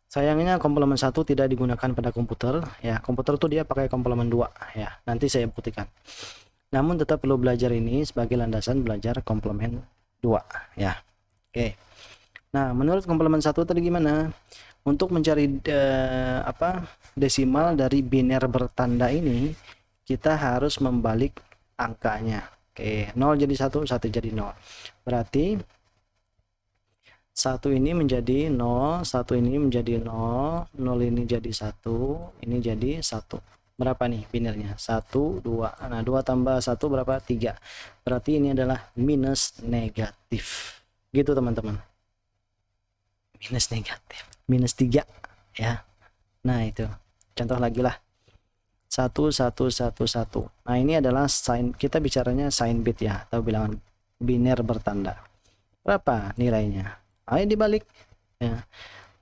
Sayangnya komplement 1 tidak digunakan pada komputer ya. Komputer tuh dia pakai komplement 2 ya. Nanti saya buktikan. Namun tetap perlu belajar ini sebagai landasan belajar komplement 2 ya. Oke. Nah, menurut komplement 1 tadi gimana? Untuk mencari desimal dari biner bertanda ini, kita harus membalik angkanya. Oke, 0 jadi 1, 1 jadi 0. Berarti 1 ini menjadi 0, 1 ini menjadi 0, 0 ini jadi 1, ini jadi 1. Berapa nih binernya? 1, 2. Nah, 2 tambah 1 berapa? 3. Berarti ini adalah minus negatif. Gitu teman-teman. Minus negatif. Minus 3 ya. Nah, itu. Contoh lagi lah. 1 1 1 1. Nah, ini adalah sign, kita bicaranya sign bit ya, atau bilangan biner bertanda. Berapa nilainya? Ayo dibalik ya.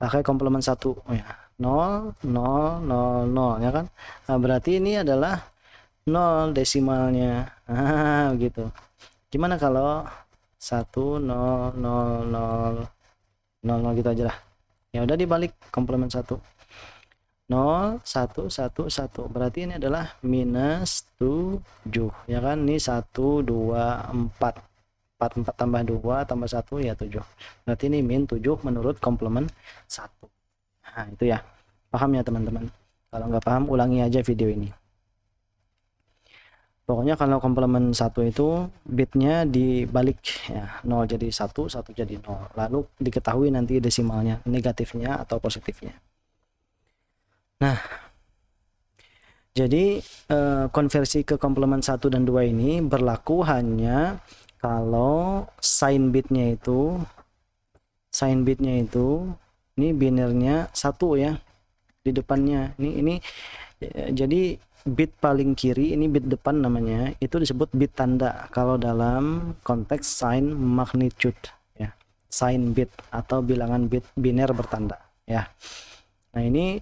Pakai komplement 1 ya. 0 0 0 0 ya kan? Nah, berarti ini adalah 0 desimalnya. Nah, gitu. Gimana kalau 1 0 0 0 0 gitu aja lah. Ya udah dibalik komplement 1. 0 1 1 1. Berarti ini adalah minus 7 ya kan? Ini 1 2 4. 4 tambah 2 tambah 1 ya 7. Berarti ini min 7 menurut komplement 1. Nah, itu ya. Paham ya teman-teman? Kalau nggak paham ulangi aja video ini. Pokoknya kalau komplement 1 itu bitnya dibalik ya. 0 jadi 1, 1 jadi 0. Lalu diketahui nanti desimalnya negatifnya atau positifnya. Nah, Jadi konversi ke komplement 1 dan 2 ini berlaku hanya kalau sign bitnya itu ini binernya 1 ya di depannya. Ini jadi bit paling kiri, ini bit depan namanya, itu disebut bit tanda kalau dalam konteks sign magnitude ya. Sign bit atau bilangan bit biner bertanda ya. Nah, ini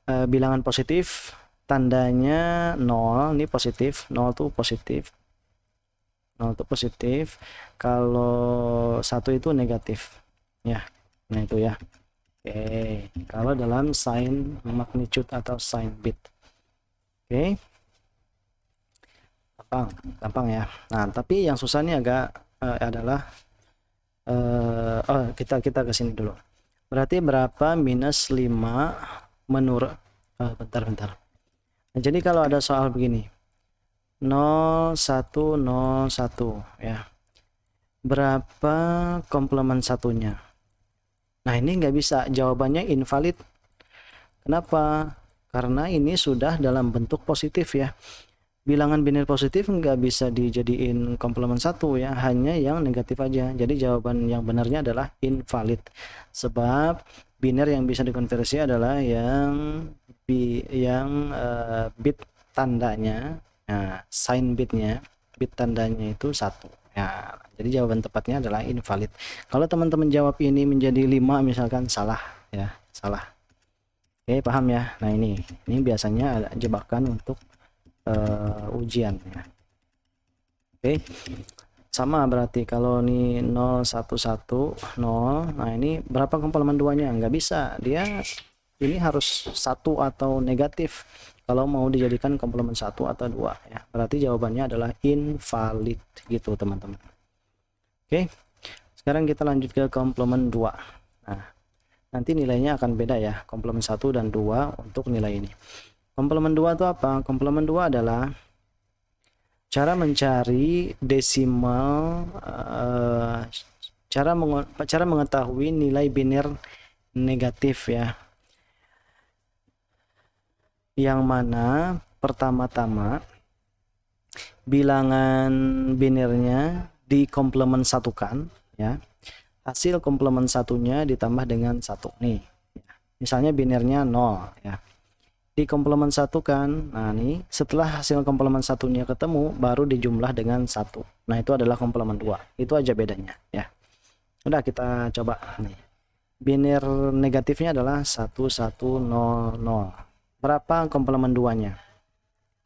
bilangan positif, tandanya 0, ini positif, 0 tuh positif. 0 itu positif, kalau 1 itu negatif ya. Nah, itu ya. Oke, kalau dalam sign magnitude atau sign bit. Oke. Gampang ya. Nah, tapi yang susah ini agak adalah kita ke sini dulu. Berarti berapa minus 5 menurut bentar. Nah, jadi kalau ada soal begini 0 1 0 1 ya, berapa komplement satunya? Nah, ini nggak bisa, jawabannya invalid. Kenapa? Karena ini sudah dalam bentuk positif ya. Bilangan biner positif nggak bisa dijadiin komplement 1 ya, hanya yang negatif aja. Jadi jawaban yang benarnya adalah invalid, sebab biner yang bisa dikonversi adalah yang bit tandanya, nah, sign bitnya, bit tandanya itu 1 ya. Jadi jawaban tepatnya adalah invalid. Kalau teman-teman jawab ini menjadi 5 misalkan, salah ya, salah. Oke, paham ya. Nah, ini biasanya ada jebakan untuk ujian ya. Oke, sama berarti kalau ini 0 1 1 0. Nah, ini berapa komplement 2-nya? Nggak bisa, dia ini harus 1 atau negatif kalau mau dijadikan komplement 1 atau 2 ya. Berarti jawabannya adalah invalid gitu teman-teman. Oke, sekarang kita lanjut ke komplement 2. Nah, nanti nilainya akan beda ya, komplement 1 dan 2 untuk nilai ini. Komplement 2 itu apa? Komplement 2 adalah cara mencari desimal, cara mengetahui nilai biner negatif ya, yang mana pertama-tama bilangan binernya dikomplement satukan ya, hasil komplement satunya ditambah dengan 1 nih, misalnya binernya 0 ya, dikomplement satukan. Nah, nih setelah hasil komplement satunya ketemu baru dijumlah dengan 1. Nah, itu adalah komplement 2. Itu aja bedanya ya. Udah, kita coba nih. Biner negatifnya adalah 1 1 0 0. Berapa komplement 2-nya?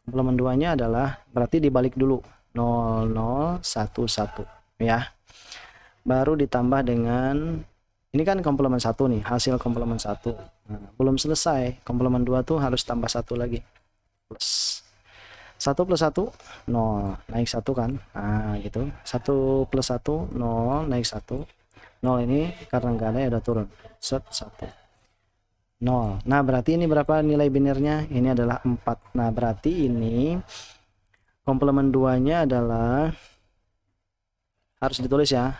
Komplement 2-nya adalah berarti dibalik dulu 0 0 1 1 ya. Baru ditambah dengan ini kan komplement 1 nih, hasil komplement 1. Nah, belum selesai, komplement 2 tuh harus tambah 1 lagi. Plus 1 plus 1 0, naik 1 kan. Nah, gitu. 1 plus 1 0, naik 1. 0 ini karena nggak ada ya udah turun. Set 1. 0. Nah, berarti ini berapa nilai binernya? Ini adalah 4. Nah, berarti ini komplement 2-nya adalah harus ditulis ya.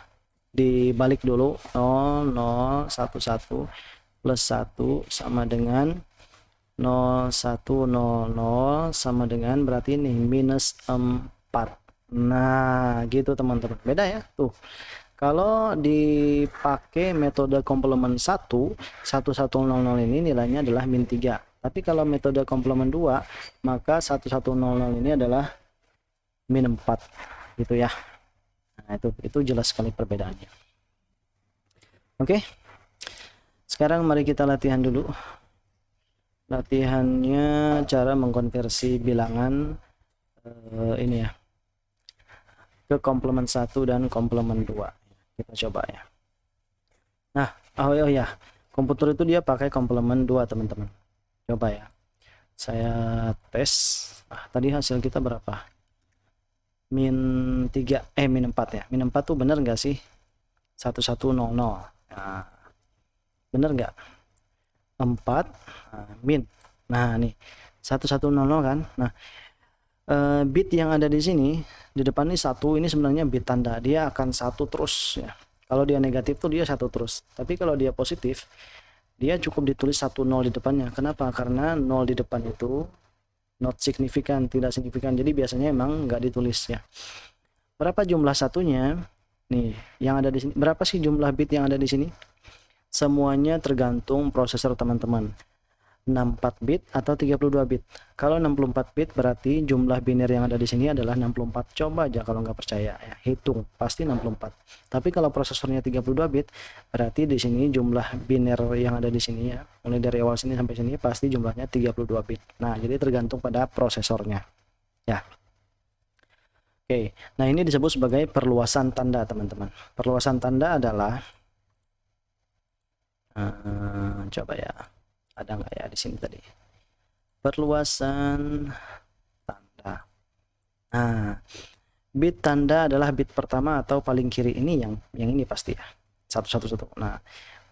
Dibalik dulu 0 0 1 1 plus 1 sama dengan 0 1 0 0 sama dengan berarti ini minus 4. Nah, gitu teman-teman. Beda ya tuh. Kalau dipakai metode komplement 1 1 1 0 0 ini nilainya adalah min 3. Tapi kalau metode komplement 2 maka 1 1 0 0 ini adalah min 4 gitu ya. Nah, itu jelas sekali perbedaannya. Oke, sekarang mari kita latihan dulu. Latihannya cara mengkonversi bilangan ini ya, ke komplement 1 dan komplement 2. Kita coba ya. Nah, oh ya, komputer itu dia pakai komplement 2 teman-teman. Coba ya, saya tes. Tadi hasil kita berapa? Min 3, min 4 ya. Min 4 tuh bener nggak sih? 1100. Nah, bener nggak? 4 min. Nah, nih 1100 kan. Nah, bit yang ada di sini di depan ini 1, ini sebenarnya bit tanda, dia akan 1 terus ya. Kalau dia negatif tuh dia 1 terus, tapi kalau dia positif dia cukup ditulis 1 0 di depannya. Kenapa? Karena 0 di depan itu not signifikan, tidak signifikan. Jadi biasanya emang nggak ditulis ya. Berapa jumlah satunya? Nih, yang ada di sini. Berapa sih jumlah bit yang ada di sini? Semuanya tergantung prosesor teman-teman. 64 bit atau 32 bit. Kalau 64 bit berarti jumlah biner yang ada di sini adalah 64. Coba aja kalau nggak percaya ya, hitung pasti 64. Tapi kalau prosesornya 32 bit berarti di sini jumlah biner yang ada di sini ya, mulai dari awal sini sampai sini pasti jumlahnya 32 bit. Nah, jadi tergantung pada prosesornya. Ya. Oke. Nah, ini disebut sebagai perluasan tanda, teman-teman. Perluasan tanda adalah coba ya. Ada nggak ya di sini tadi? Perluasan tanda. Nah, bit tanda adalah bit pertama atau paling kiri ini yang ini pasti ya. 111. Nah,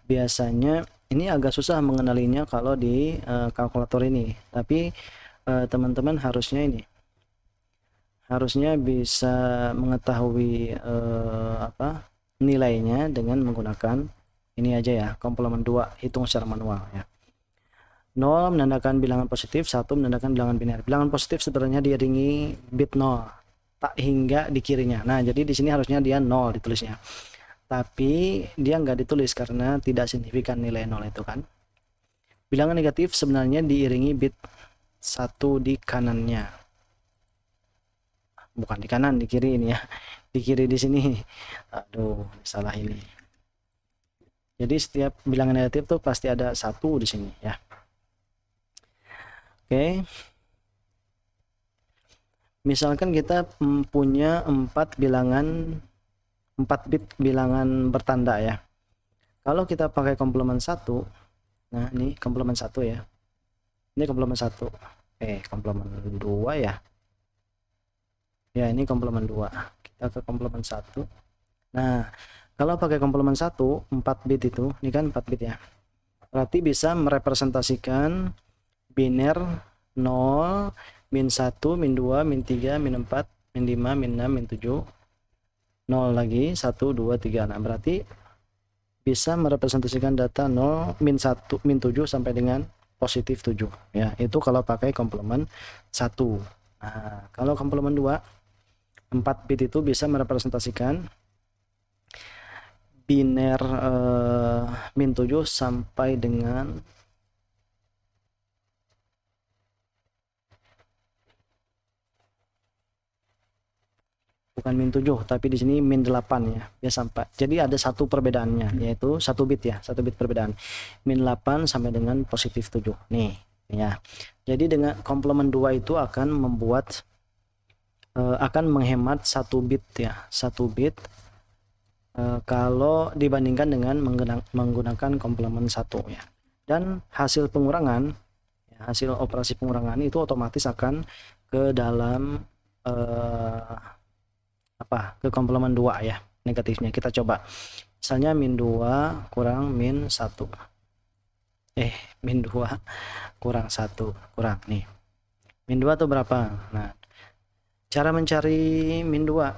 biasanya ini agak susah mengenalinya kalau di kalkulator ini. Tapi teman-teman harusnya bisa mengetahui nilainya dengan menggunakan ini aja ya, komplement 2, hitung secara manual ya. 0 menandakan bilangan positif, 1 menandakan bilangan biner. Bilangan positif sebenarnya diiringi bit 0 tak hingga di kirinya. Nah, jadi di sini harusnya dia 0 ditulisnya. Tapi dia nggak ditulis karena tidak signifikan nilai 0 itu kan. Bilangan negatif sebenarnya diiringi bit 1 di kanannya. Bukan di kanan, di kiri ini ya. Di kiri di sini. Aduh, salah ini. Jadi setiap bilangan negatif tuh pasti ada 1 di sini ya. Oke. Misalkan kita punya 4 bit bilangan bertanda ya. Kalau kita pakai komplement 1, nah ini komplement 1 ya. Ini komplement 1. Komplement 2 ya. Ya, ini komplement 2. Kita ke komplement 1. Nah, kalau pakai komplement 1, 4 bit itu, ini kan 4 bit ya. Berarti bisa merepresentasikan biner 0, min 1, min 2, min 3, min 4, min 5, min 6, min 7, 0 lagi, 1, 2, 3. Nah, berarti bisa merepresentasikan data 0, min 1, min 7 sampai dengan positif 7. Ya, itu kalau pakai komplement 1. Nah, kalau komplement 2, 4 bit itu bisa merepresentasikan biner min 7 sampai dengan bukan min 7 tapi di sini min 8 ya sampai. Jadi ada satu perbedaannya yaitu 1 bit ya, 1 bit perbedaan. Min 8 sampai dengan positif 7. Nih ya. Jadi dengan komplement 2 itu akan membuat akan menghemat 1 bit ya, 1 bit kalau dibandingkan dengan menggunakan komplement 1 ya. Dan hasil pengurangan ya, hasil operasi pengurangan itu otomatis akan ke dalam ke komplement 2 ya, negatifnya. Kita coba misalnya min 2 kurang min 1 min 2 kurang 1 kurang nih min 2 tuh berapa. Nah, cara mencari min 2,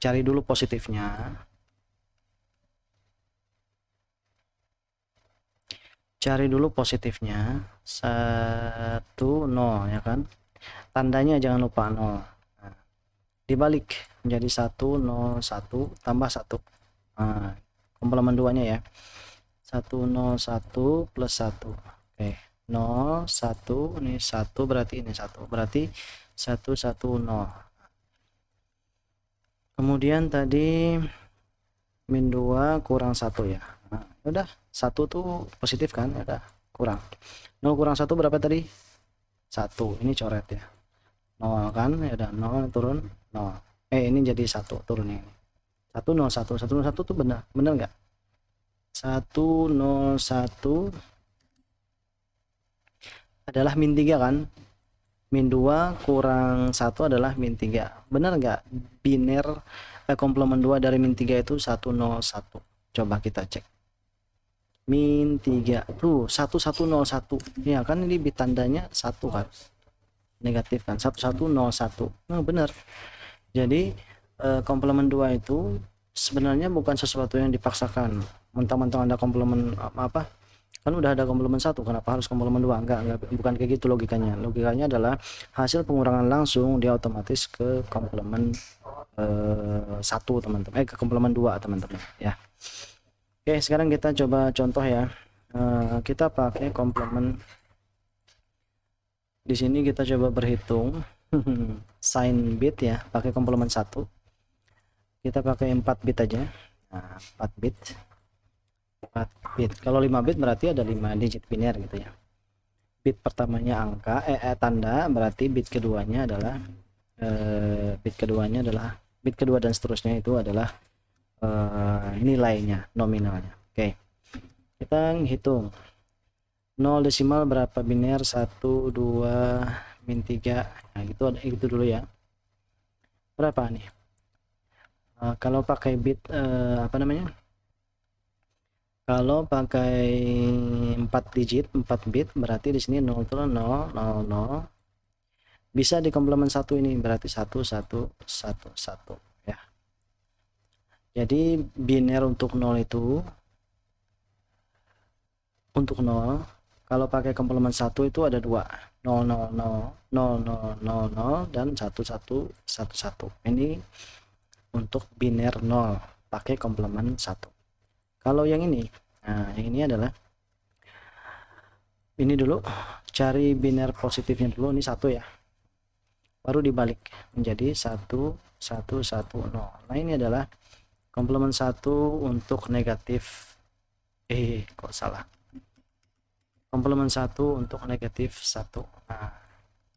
cari dulu positifnya, cari dulu positifnya 1 0 ya kan, tandanya jangan lupa 0. Nah, dibalik menjadi 1 0 1 tambah 1. Nah, komplement 2 nya ya, 1 0 1 plus 1. Oke, 0 1 ini 1 berarti ini 1 berarti 1 1 0. Kemudian tadi min 2 kurang 1 ya. Nah, udah 1 tuh positif kan, udah kurang 0 kurang 1 berapa tadi? 1. Ini coret ya, 0 kan ya, udah 0 turun 0. Ini jadi 1 turun ini 1 0 1 1 0 1 tuh benar nggak? 1 0 1 adalah min 3 kan, min 2 kurang 1 adalah min 3. Benar nggak biner komplement 2 dari min 3 itu 1 0 1? Coba kita cek min 3 tuh 1 1 0 1 ya kan, ini bit tandanya 1 kan, negatif kan, 1 1 0 1. Nah, benar. Jadi komplement 2 itu sebenarnya bukan sesuatu yang dipaksakan. Mentang-mentang ada komplement kan udah ada komplement 1, kenapa harus komplement 2? Enggak, bukan kayak gitu logikanya. Logikanya adalah hasil pengurangan langsung dia otomatis ke komplement 1 teman-teman, ke komplement 2 teman-teman ya. Oke, sekarang kita coba contoh ya. Kita pakai komplement, di sini kita coba berhitung sign bit ya, pakai komplement 1. Kita pakai 4 bit aja. Nah, 4 bit. Kalau 5 bit berarti ada 5 digit biner gitu ya. Bit pertamanya angka tanda, berarti bit keduanya adalah bit kedua dan seterusnya itu adalah nilainya, nominalnya. Oke, kita hitung 0 desimal berapa biner, 1 2 min 3. Nah itu dulu ya. Berapa nih kalau pakai bit apa namanya, kalau pakai 4 digit 4 bit berarti di sini 0 0 0 0 bisa di komplement 1 ini berarti 1 1 1 1 ya. Jadi biner untuk 0 itu, untuk 0 kalau pakai komplement 1 itu ada 2, 0 0 0 0 0 0 0 dan 1 1 1 1. Ini untuk biner 0 pakai komplement 1. Kalau yang ini, nah yang ini adalah ini dulu, cari biner positifnya dulu, ini 1 ya, baru dibalik menjadi 1 1 1 0. Nah ini adalah komplement 1 untuk negatif, kok salah, komplement 1 untuk negatif 1. Nah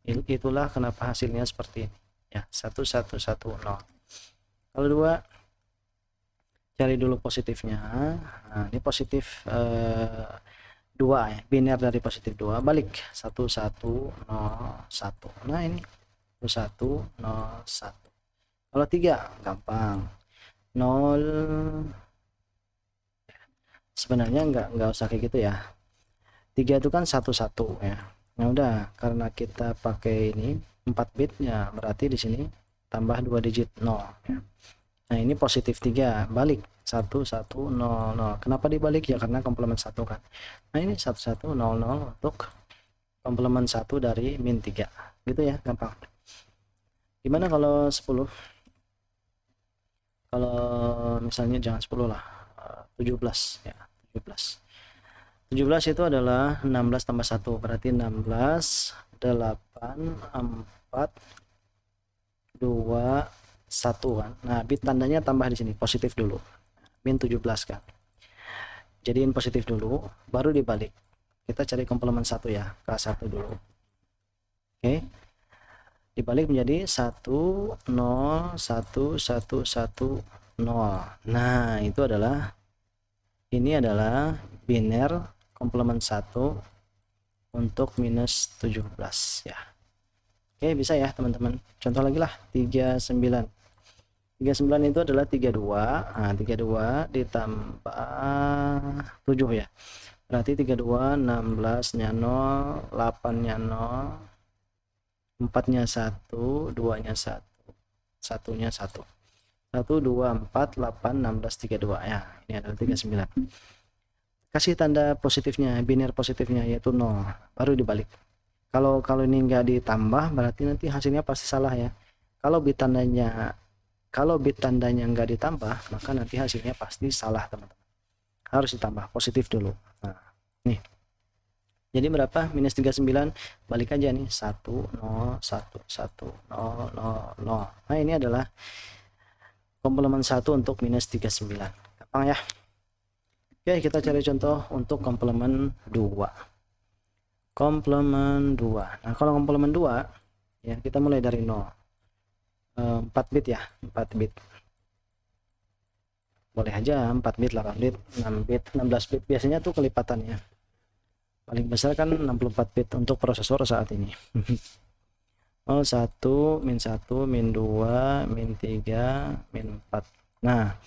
itulah kenapa hasilnya seperti ini ya, 1 1 1 0. Kalau 2, cari dulu positifnya. Nah ini positif 2 ya, biner dari positif 2, balik 1 1 0 1. Nah ini 1 0 1. Kalau 3 gampang, 0, sebenarnya nggak usah kayak gitu ya. 3 itu kan 1 1 ya. Nah udah, karena kita pakai ini 4 bit ya, berarti di sini tambah 2 digit 0 ya. Nah ini positif 3, balik 1 1 0 0. Kenapa dibalik ya, karena komplement 1 kan. Nah ini 1 1 0 0 untuk komplement 1 dari min 3 gitu ya, gampang. Gimana kalau 10? Kalau misalnya jangan 10 lah, 17 ya, 17 itu adalah 16 tambah 1 berarti 16 8 4 2 1 kan. Nah bit tandanya tambah di sini positif dulu, min 17 kan, jadiin positif dulu baru dibalik. Kita cari komplement 1 ya, K1 dulu. Oke, dibalik menjadi 1 0 1 1 1 0. Nah itu adalah, ini adalah biner komplement 1 untuk minus 17 ya. Oke, bisa ya teman-teman. Contoh lagi lah, 39 itu adalah 32. Nah 32 ditambah 7 ya, berarti 32 16 nya 0 8 nya 0 4 nya 1 2 nya 1 1 nya 1 1 2 4 8 16 32 ya, ini adalah 39. Kasih tanda positifnya, biner positifnya yaitu 0, baru dibalik. Kalau ini enggak ditambah berarti nanti hasilnya pasti salah ya. Kalau bit tandanya enggak ditambah maka nanti hasilnya pasti salah teman-teman, harus ditambah positif dulu. Nah nih, jadi berapa, minus 39, balik aja nih 1 0 1 1 0 0 0. Nah ini adalah komplement 1 untuk minus 39, gampang ya. Oke, kita cari contoh untuk komplement 2. Komplement 2. Nah kalau komplement 2 ya, kita mulai dari 0, 4 bit ya, 4 bit boleh aja, 4 bit 8 bit 6 bit 16 bit, biasanya tuh kelipatannya paling besar kan 64 bit untuk prosesor saat ini. 0 1 min 1 min 2 min 3 min 4. Nah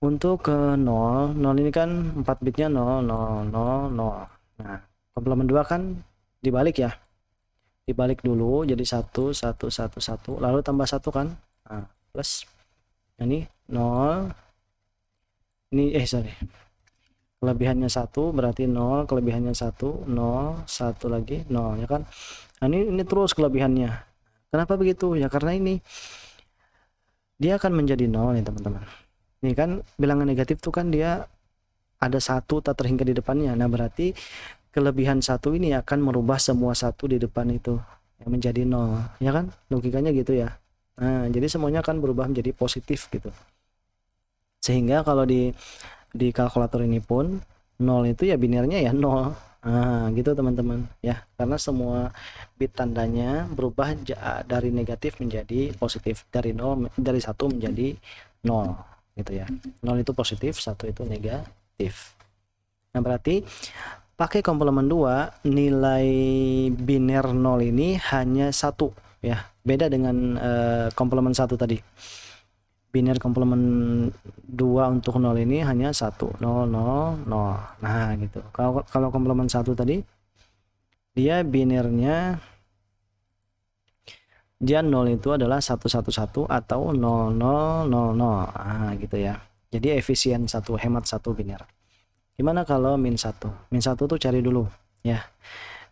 untuk ke 0 ini kan 4 bitnya 0 0 0 0. Nah komplement 2 kan dibalik ya, dibalik dulu jadi 1 1 1 1 lalu tambah 1 kan. Nah, plus ini 0 ini sorry, kelebihannya 1 berarti 0, kelebihannya 1, 0, 1 lagi 0 ya kan. Nah, ini terus kelebihannya. Kenapa begitu? Ya karena ini dia akan menjadi 0 nih teman-teman. Nih kan bilangan negatif tuh kan dia ada 1 tak terhingga di depannya. Nah, berarti kelebihan 1 ini akan merubah semua 1 di depan itu yang menjadi 0, ya kan? Logikanya gitu ya. Nah, jadi semuanya akan berubah menjadi positif gitu. Sehingga kalau di kalkulator ini pun 0 itu ya binarnya ya 0. Nah, gitu teman-teman ya. Karena semua bit tandanya berubah dari negatif menjadi positif, dari 1 menjadi 0 gitu ya. 0 itu positif, 1 itu negatif. Nah, berarti pakai komplemen 2 nilai biner 0 ini hanya 1 ya. Beda dengan komplemen 1 tadi. Biner komplemen 2 untuk 0 ini hanya 1, 0, 0, 0. Nah, gitu. Kalau komplemen 1 tadi dia binernya dia 0 itu adalah 111 atau 0000. Nah, gitu ya. Jadi efisien 1, hemat 1 biner. Gimana kalau min 1? Min 1 tuh cari dulu ya.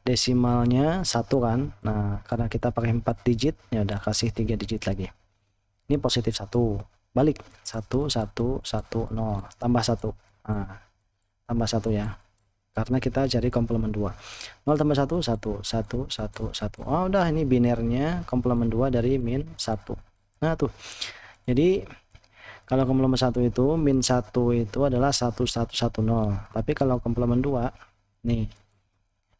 Desimalnya 1 kan. Nah, karena kita pakai 4 digit, ya udah kasih 3 digit lagi. Ini positif 1. Balik 1 1 1 0 tambah 1. Nah, tambah 1 ya. Karena kita cari komplemen 2. 0 tambah 1 1 1 1 1. Oh, udah ini binernya komplemen 2 dari min 1. Nah, tuh. Jadi kalau komplemen 1 itu min 1 itu adalah 1110. Tapi kalau komplemen 2 nih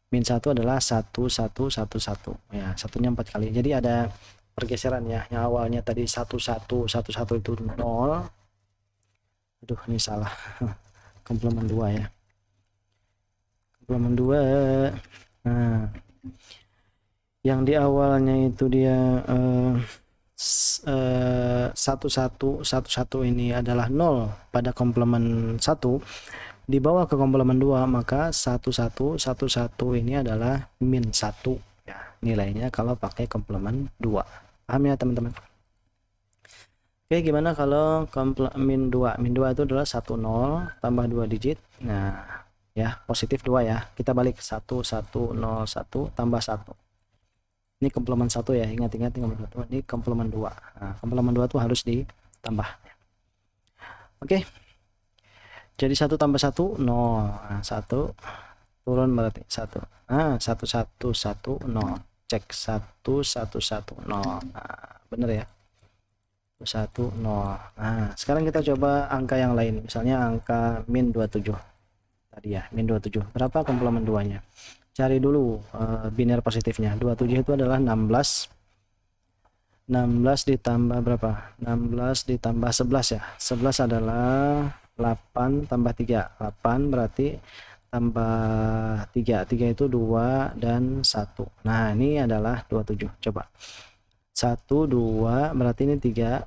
min 1 adalah 1111 ya, satunya 4 kali. Jadi ada pergeseran ya. Yang awalnya tadi 1111 itu 0. Aduh, ini salah. Komplemen 2 ya. Komplemen 2. Nah, yang di awalnya itu dia 1111 ini adalah 0 pada komplemen 1, dibawa ke komplemen 2 maka 1111 ini adalah min 1 ya nilainya kalau pakai komplemen 2. Paham ya teman-teman? Oke, gimana kalau min 2? Min 2 itu adalah 10 tambah 2 digit. Nah, ya, positif 2 ya. Kita balik 1101 tambah 1. Ini komplemen 1 ya, ingat-ingat ini komplemen 2. Nah, komplemen 2 tuh harus ditambah. Oke. Jadi 1 tambah 1 0. Nah, 1 turun berarti 1. Nah, 1110. Cek 1110. Nah, bener ya. 1 0. Nah, sekarang kita coba angka yang lain. Misalnya angka min 27. Tadi ya, min 27. Berapa komplemen 2-nya? Cari dulu biner positifnya. 27 itu adalah 16. 16 ditambah berapa? 16 ditambah 11 ya. 11 adalah 8 tambah 3. 8 berarti tambah 3. 3 itu 2 dan 1. Nah, ini adalah 27. Coba. 1 2 berarti ini 3,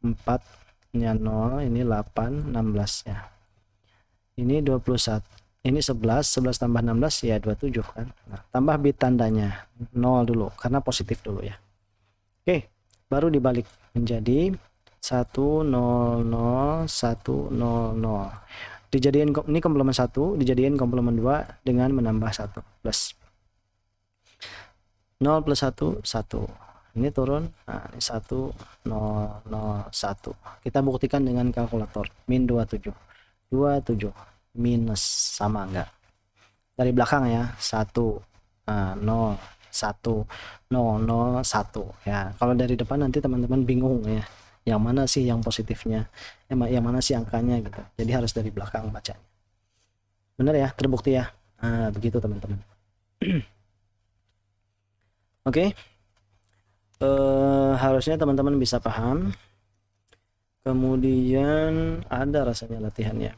4 nya 0, ini 8, 16 ya. Ini 21, ini 11 tambah 16 ya 27 kan. Nah, tambah bit tandanya 0 dulu karena positif dulu ya. Oke, baru dibalik menjadi 1 0 0 1 0 0. Dijadiin ini komplemen 1, dijadiin komplemen 2 dengan menambah 1 plus 0 plus 1 1. Ini turun. Nah, ini 1 0 0 1. Kita buktikan dengan kalkulator. Min 27. 27 minus sama enggak? Dari belakang ya. 1 0 1 0 0 1 ya. Kalau dari depan nanti teman-teman bingung ya. Yang mana sih yang positifnya? Yang mana sih angkanya gitu. Jadi harus dari belakang bacanya. Benar ya? Terbukti ya? Nah, begitu teman-teman. Oke. Harusnya teman-teman bisa paham. Kemudian ada rasanya latihannya.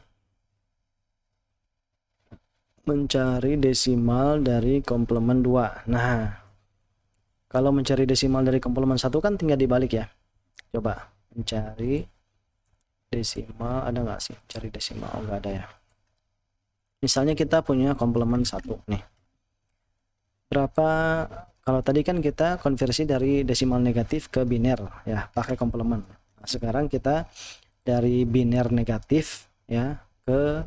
Mencari desimal dari komplemen 2. Nah, kalau mencari desimal dari komplemen 1 kan tinggal dibalik ya. Coba mencari desimal, ada nggak sih cari desimal? Oh, nggak ada ya. Misalnya kita punya komplemen 1 nih. Berapa? Kalau tadi kan kita konversi dari desimal negatif ke biner ya, pakai komplemen. Nah, sekarang kita dari biner negatif ya ke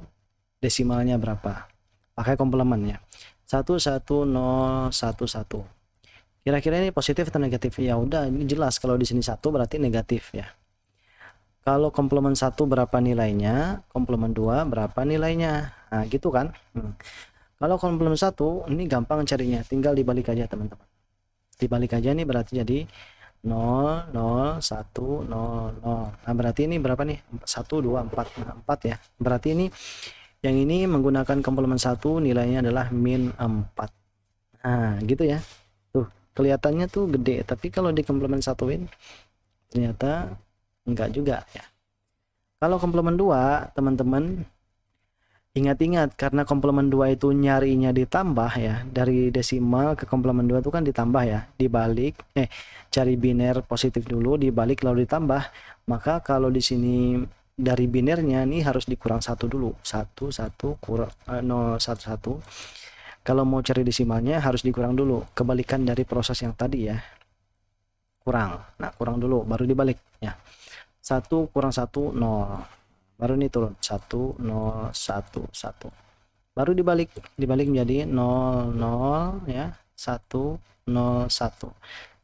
desimalnya berapa, pakai komplement ya. 11011. Kira-kira ini positif atau negatif? Ya udah, ini jelas kalau di sini 1 berarti negatif ya. Kalau komplement 1 berapa nilainya, komplement 2 berapa nilainya. Nah, gitu kan. Kalau komplement 1 ini gampang carinya, tinggal dibalik aja teman-teman. Dibalik aja nih berarti jadi 0 0 1 0 0. Nah, berarti ini berapa nih? 1 2 4. Nah, 4 ya. Berarti ini yang ini menggunakan komplement 1 nilainya adalah min 4. Nah, gitu ya. Tuh, kelihatannya tuh gede, tapi kalau di komplement 1-in ternyata enggak juga ya. Kalau komplement 2, teman-teman ingat-ingat, karena komplement 2 itu nyarinya ditambah ya, dari desimal ke komplement 2 itu kan ditambah ya, dibalik cari biner positif dulu, dibalik lalu ditambah. Maka kalau di sini dari binernya nih harus dikurang 1 dulu. 1 1 kurang 0 1 1. Kalau mau cari desimalnya harus dikurang dulu, kebalikan dari proses yang tadi ya. Kurang. Nah, kurang dulu baru dibalik ya. 1 kurang 1 0. Baru ini turun 1 0 1 1, baru dibalik menjadi 0 0 ya, 1 0 1.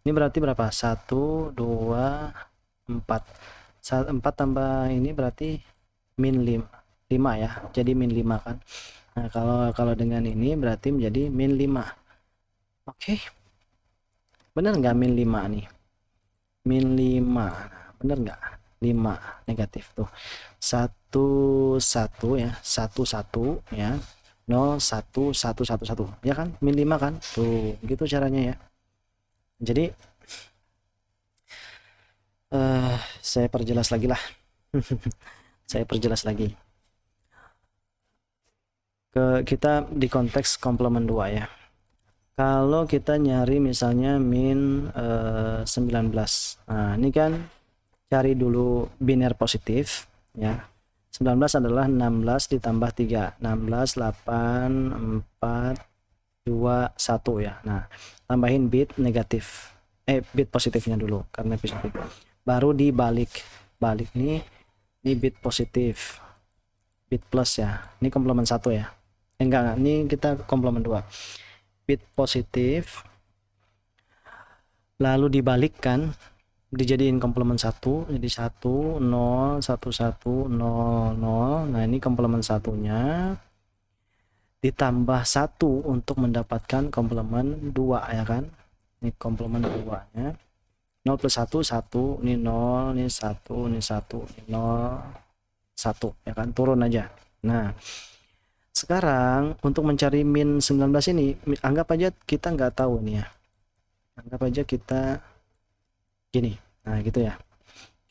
Ini berarti berapa? 1 2 4. 4 tambah ini berarti min 5 ya, jadi min 5 kan. Nah, kalau dengan ini berarti menjadi min 5. Oke, bener nggak min 5 nih? Min 5, bener nggak? 5 negatif tuh. 1 1 ya, 1 1 ya, 0 1 1 1 1 ya kan, min 5 kan tuh, gitu caranya ya. Jadi saya perjelas lagi lah. Saya perjelas lagi ke kita di konteks komplement 2 ya. Kalau kita nyari misalnya min 19, nah ini kan cari dulu biner positif ya. 19 adalah 16 ditambah 3, 16 8 4 2 1 ya. Nah, tambahin bit negatif, bit positifnya dulu karena positif, baru dibalik nih, ini bit positif, bit plus ya, ini komplement 1 ya, enggak, ini kita komplement 2, bit positif lalu dibalikkan, dijadiin komplement 1, jadi 1 0 1 1 0 0. Nah, ini komplement 1-nya ditambah 1 untuk mendapatkan komplement 2 ya kan. Ini komplement 2-nya 0 plus 1 1, ini 0, ini 1, ini 1, ini 0 1 ya kan, turun aja. Nah, sekarang untuk mencari min 19 ini, anggap aja kita nggak tahu nih ya, anggap aja kita gini, nah gitu ya,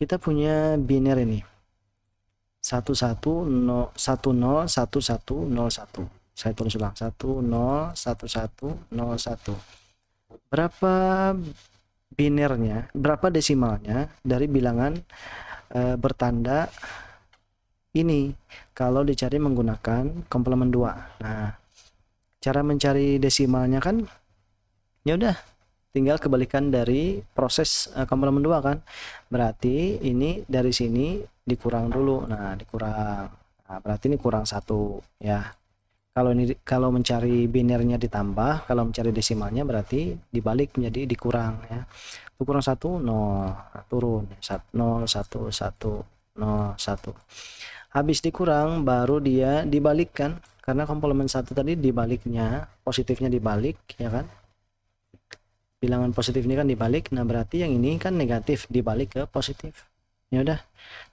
kita punya biner ini 1 1 0 1 0 1 1 0 1, saya tulis ulang 1 0 1 1 0 1. Berapa binernya, berapa desimalnya dari bilangan bertanda ini kalau dicari menggunakan komplement 2. Nah, cara mencari desimalnya kan ya udah tinggal kebalikan dari proses komplement 2 kan. Berarti ini dari sini dikurang dulu. Nah, dikurang. Nah, berarti ini kurang 1 ya. Kalau mencari binernya ditambah, kalau mencari desimalnya berarti dibalik menjadi dikurang ya. Itu kurang 1 0. Nah, turun 0 1 1 0 1. Habis dikurang baru dia dibalikkan, karena komplement 1 tadi dibaliknya, positifnya dibalik ya kan. Bilangan positif ini kan dibalik, nah berarti yang ini kan negatif dibalik ke positif. Ya udah,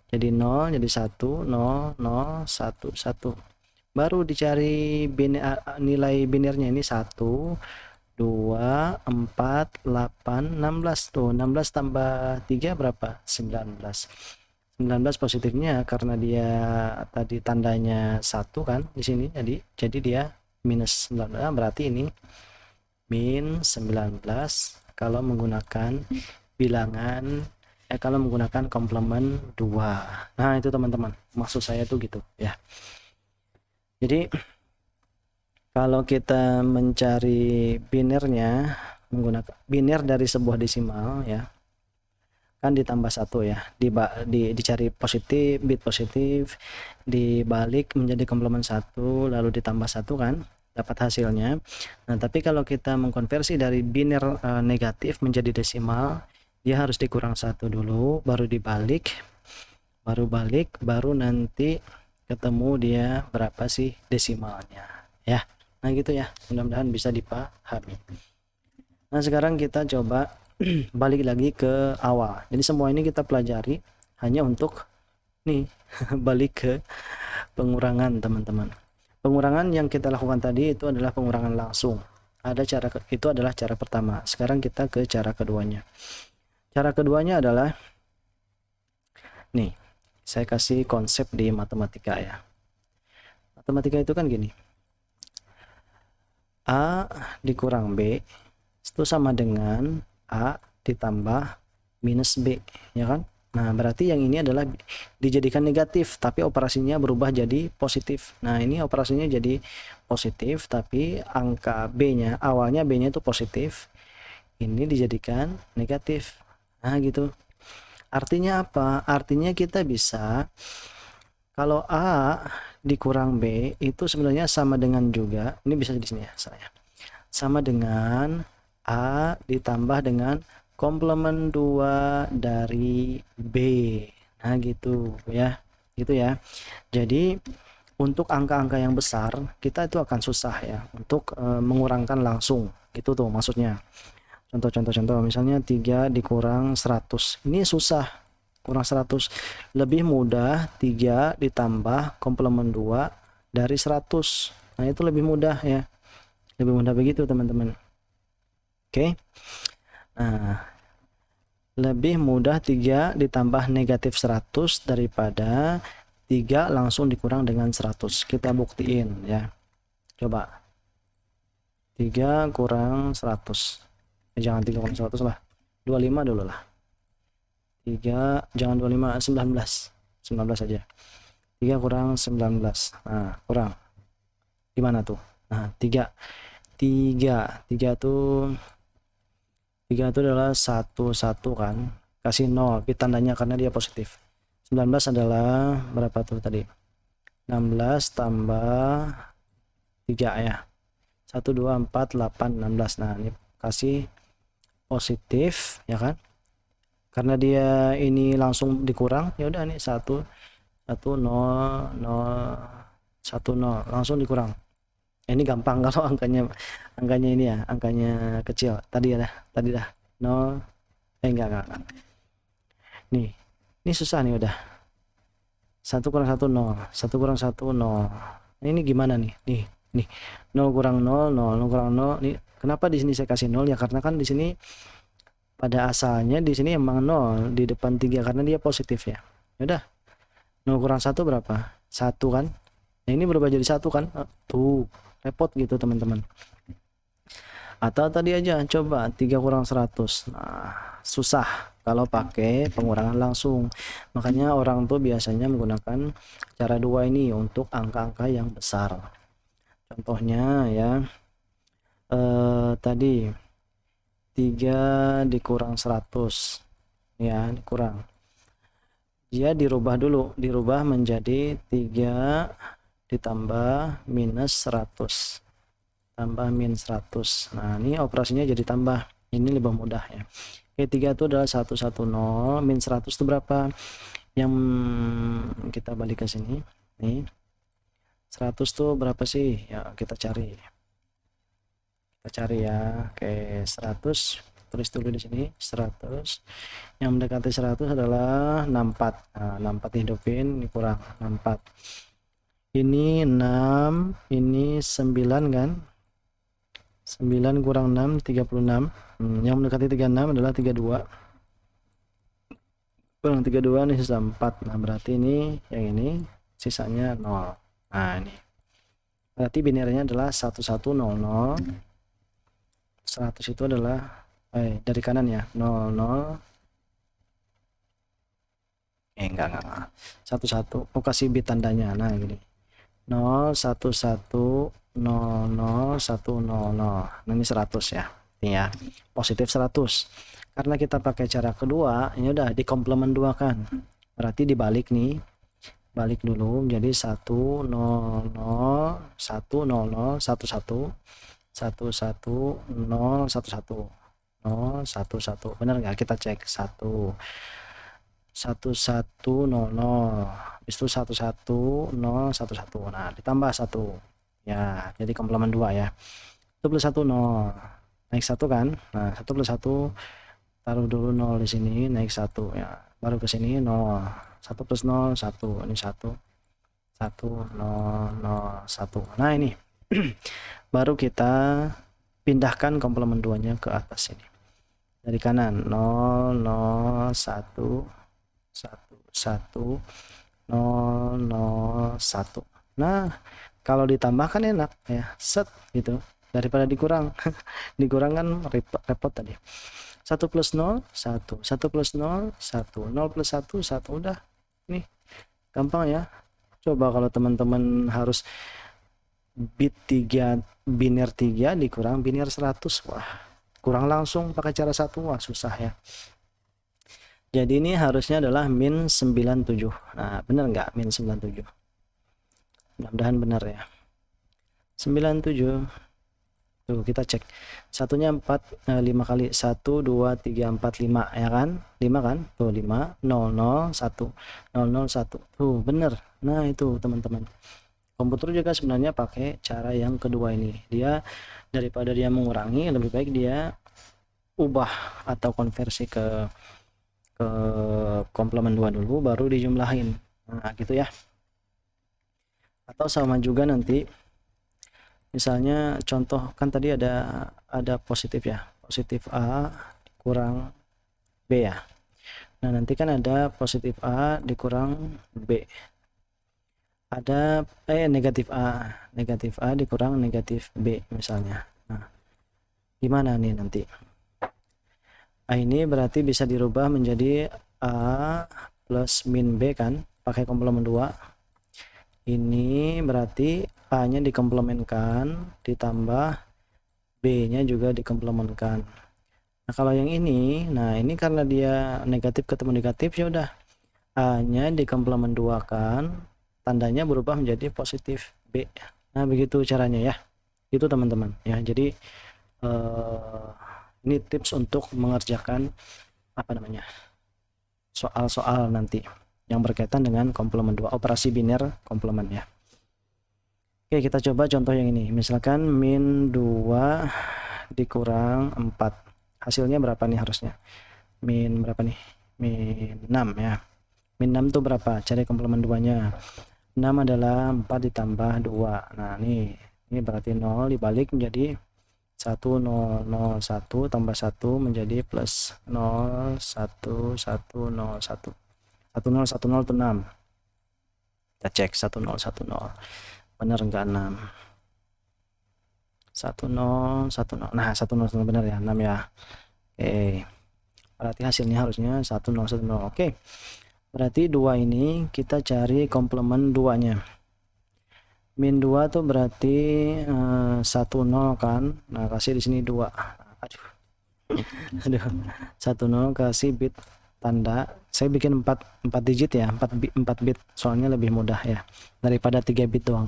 jadi 0, jadi 1 0 0 1 1. Baru dicari nilai binernya ini 1 2 4 8 16 tuh. 16 tambah 3 berapa? 19. 19 positifnya karena dia tadi tandanya 1 kan di sini, jadi dia minus 19. Berarti ini min 19 kalau menggunakan bilangan kalau menggunakan komplement 2. Nah, itu teman-teman, maksud saya tuh gitu ya. Jadi kalau kita mencari binernya menggunakan biner dari sebuah desimal ya, kan ditambah 1 ya, dicari positif, bit positif, dibalik menjadi komplement 1 lalu ditambah 1 kan dapat hasilnya. Nah tapi kalau kita mengkonversi dari biner negatif menjadi desimal, dia harus dikurang 1 dulu, baru dibalik, baru nanti ketemu dia berapa sih desimalnya ya. Nah gitu ya, mudah-mudahan bisa dipahami. Nah sekarang kita coba balik lagi ke awal. Jadi semua ini kita pelajari hanya untuk nih balik ke pengurangan teman-teman. Pengurangan yang kita lakukan tadi itu adalah pengurangan langsung. Itu adalah cara pertama. Sekarang kita ke cara keduanya. Cara keduanya adalah nih, saya kasih konsep di matematika ya. Matematika itu kan gini. A dikurang B itu sama dengan A ditambah minus B, ya kan? Nah, berarti yang ini adalah dijadikan negatif, tapi operasinya berubah jadi positif. Nah, ini operasinya jadi positif, tapi angka B-nya, awalnya B-nya itu positif, ini dijadikan negatif. Nah, gitu. Artinya apa? Artinya kita bisa, kalau A dikurang B, itu sebenarnya sama dengan juga, ini bisa di sini ya, saya. Sama dengan A ditambah dengan komplement 2 dari B. Nah gitu ya, gitu ya. Jadi untuk angka-angka yang besar kita itu akan susah ya untuk mengurangkan langsung, itu tuh maksudnya. Contoh misalnya 3 dikurang 100, ini susah, kurang 100. Lebih mudah 3 ditambah komplement 2 dari 100. Nah itu lebih mudah ya, lebih mudah begitu teman-teman. Oke. Nah, lebih mudah 3 ditambah negatif 100 daripada 3 langsung dikurang dengan 100. Kita buktiin ya. Coba. 3 kurang 100. Jangan 3 kurang 100 lah. 25 dulu lah. 3, jangan 25, 19. 19 aja. 3 kurang 19. Nah, kurang. Gimana tuh? Nah, 3 tuh 3 itu adalah 1 kan, kasih 0 bit tandanya karena dia positif. 19 adalah berapa tuh tadi? 16 tambah 3 ya, 1 2 4 8 16. Nah ini kasih positif ya kan, karena dia ini langsung dikurang, ya udah nih 1 1 0 0 1 0 langsung dikurang. Ini gampang kalau angkanya ini ya, angkanya kecil. Tadi dah 0. Enggak. Nih, ini susah nih udah. 1 kurang 1 0, 1 kurang 1 0. Ini gimana nih? Nih 0 kurang 0 0, 0 kurang 0. Nih, kenapa di sini saya kasih 0 ya? Karena kan di sini pada asalnya di sini emang 0 di depan 3 karena dia positif ya. Ya udah. 0 kurang 1 berapa? 1 kan? Nah, ini berubah jadi 1 kan? Tuh. Repot gitu teman-teman. Atau tadi aja coba 3 kurang 100. Nah susah kalau pakai pengurangan langsung, makanya orang tuh biasanya menggunakan cara 2 ini untuk angka-angka yang besar. Contohnya ya tadi 3 dikurang 100 ya, dikurang, dia dirubah menjadi 3 ditambah minus 100 tambah min 100. Nah ini operasinya jadi tambah, ini lebih mudah ya. Oke, 3 itu adalah 110, min 100 itu berapa? Yang kita balik ke sini nih, 100 tuh berapa sih ya, kita cari ya. Oke, 100 tulis dulu di sini. 100 yang mendekati 100 adalah 64. Nah 64 hidupin, ini kurang 64. Ini 6, ini 9 kan, 9 kurang 6 36. Yang mendekati 36 adalah 32, kurang 32 ini sisa 4. Nah berarti ini yang ini sisanya 0. Nah ini berarti binernya adalah 1100. 100 itu adalah dari kanan ya, 00 enggak 11. Mau kasih bit tandanya. Nah gini, 0 1 1 0 0 1 0 0. Nah ini 100 ya, ini ya positif 100 karena kita pakai cara kedua, ini udah dikomplement 2 kan, berarti dibalik nih, balik dulu menjadi 1 0 0 1 0 0 1 1 1 1 0 1 1 0 1 1, benar nggak? Kita cek 1 1 1 0 0, habis itu 1 1 0 1 1, nah ditambah 1 ya, jadi komplement 2 ya. 1 plus 1 0, naik 1 kan, nah 1 plus 1 taruh dulu 0 di sini, naik 1 ya, baru ke sini 0, 1 plus 0 1, ini 1 1 0 0 1. Nah ini baru kita pindahkan komplement 2 nya ke atas ini, dari kanan 0 0 1 1 1 0 0 1. Nah kalau ditambahkan enak ya, set gitu, daripada dikurang. Dikurang kan repot tadi. 1 plus 0 1, 1 plus 0 1, 0 plus 1 1, udah nih gampang ya. Coba kalau teman-teman harus bit 3 biner 3 dikurang biner 100, wah kurang langsung pakai cara 1, wah susah ya. Jadi ini harusnya adalah min 97. Nah bener nggak min 97? Mudah-mudahan benar ya, 97. Tuh kita cek, satunya 5 kali 1 2 3 4 5 ya kan, 5 kan, tuh 5 0 0 1 0 0 1, tuh bener. Nah itu teman-teman, komputer juga sebenarnya pakai cara yang kedua ini, dia daripada dia mengurangi, lebih baik dia ubah atau konversi ke komplement 2 dulu baru dijumlahin, nah gitu ya. Atau sama juga nanti misalnya contoh kan tadi ada positif ya, positif A kurang B ya. Nah nanti kan ada positif A dikurang B, ada negatif A dikurang negatif B misalnya. Nah gimana nih nanti? Ini berarti bisa dirubah menjadi A plus min B kan, pakai komplement 2. Ini berarti A nya dikomplementkan ditambah B nya juga dikomplementkan. Nah kalau yang ini, nah ini karena dia negatif ketemu negatif, ya udah A nya dikomplement 2 kan, tandanya berubah menjadi positif B. Nah begitu caranya ya, itu teman-teman ya. Jadi ini tips untuk mengerjakan apa namanya, soal-soal nanti yang berkaitan dengan komplement 2, operasi biner komplement ya. Oke kita coba contoh yang ini, misalkan min 2 dikurang 4, hasilnya berapa nih harusnya? Min berapa nih? Min 6 ya. Min 6 tuh berapa? Cari komplement 2 nya. 6 adalah 4 ditambah 2, nah ini berarti 0 dibalik menjadi 1 0 0 1 tambah 1 menjadi plus 0 1 1 0 1 1 0 1 0 itu 6. Kita cek 1 0 1 0 benar enggak 6? 1 0 1 0, nah 1 0 benar ya, 6 ya. Oke berarti hasilnya harusnya 1 0 1 0. Oke berarti 2 ini kita cari komplement 2 nya. Min 2 tuh berarti 1 0 kan, nah kasih di sini 2. Aduh 1 0 kasih bit tanda, saya bikin 4 digit ya, 4 bit soalnya lebih mudah ya daripada 3 bit doang.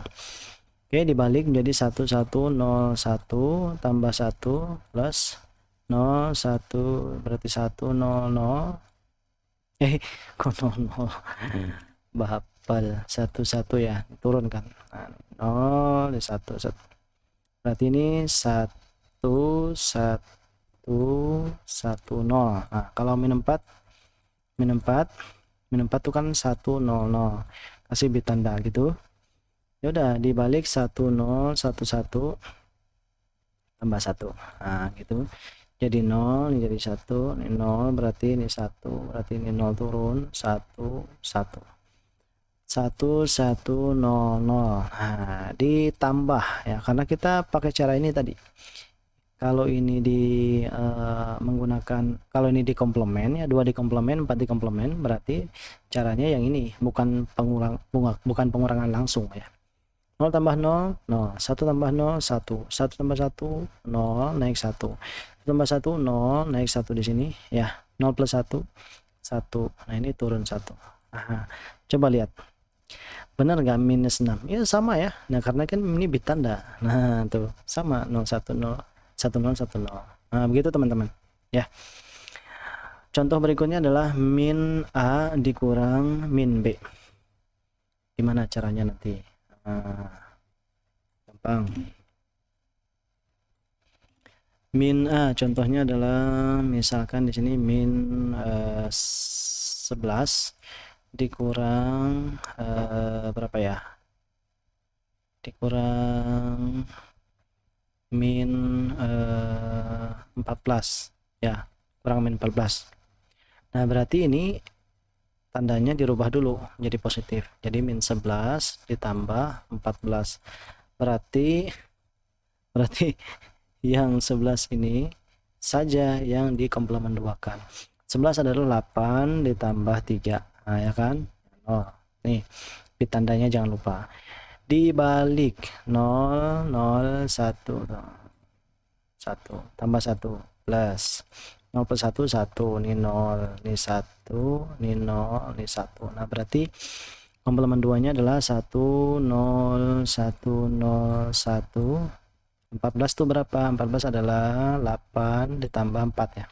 Oke dibalik menjadi 1 1 0 1 tambah 1 plus 0 1, berarti 1 0 0 kok 0 0 bahapal 1 1 ya, turun kan, nah, 0 1 1, berarti ini 1 1 1 0. Nah kalau min 4 tuh kan 1 0 0, kasih bit tanda gitu, ya udah dibalik 1 0 1 1 tambah 1, nah gitu, jadi 0 ini jadi 1, ini 0 berarti ini 1, berarti ini 0 turun 1 1 1 1 0 0. Nah ditambah ya, karena kita pakai cara ini tadi. Kalau ini menggunakan, kalau ini dikomplement ya, 2 dikomplement 4 dikomplement, berarti caranya yang ini bukan pengurangan langsung ya, 0 tambah 0, 0. 1 tambah 0, 1. 1 tambah 1, 0, naik 1. 1 tambah 1, 0, naik 1 di sini. Ya, 0 plus 1, 1. Nah, ini turun 1. Aha. Coba lihat. Benar nggak minus 6? Ya, sama ya. Nah, karena kan ini bit tanda. Nah, tuh. Sama, 0, 1, 0. 1, 0, 1, 0. Nah, begitu teman-teman. Ya. Contoh berikutnya adalah min A dikurang min B. Gimana caranya nanti? Gampang. Min A contohnya adalah misalkan di sini min 11 dikurang berapa ya? Dikurang min 14 ya, kurang min 14. Nah, berarti ini tandanya dirubah dulu jadi positif. Jadi min 11 ditambah 14. Berarti yang 11 ini saja yang dikomplemen duakan. 11 adalah 8 ditambah 3. Nah, ya kan? Oh, nih, ditandanya jangan lupa. Dibalik 0, 0, 1. 1 tambah 1 plus 0 plus 1, 1. Ini 0, ini 1, ini 0, ini 1. Nah, berarti komplemen 2-nya adalah 1, 0, 1, 0, 1. 14 itu berapa? 14 adalah 8 ditambah 4 ya.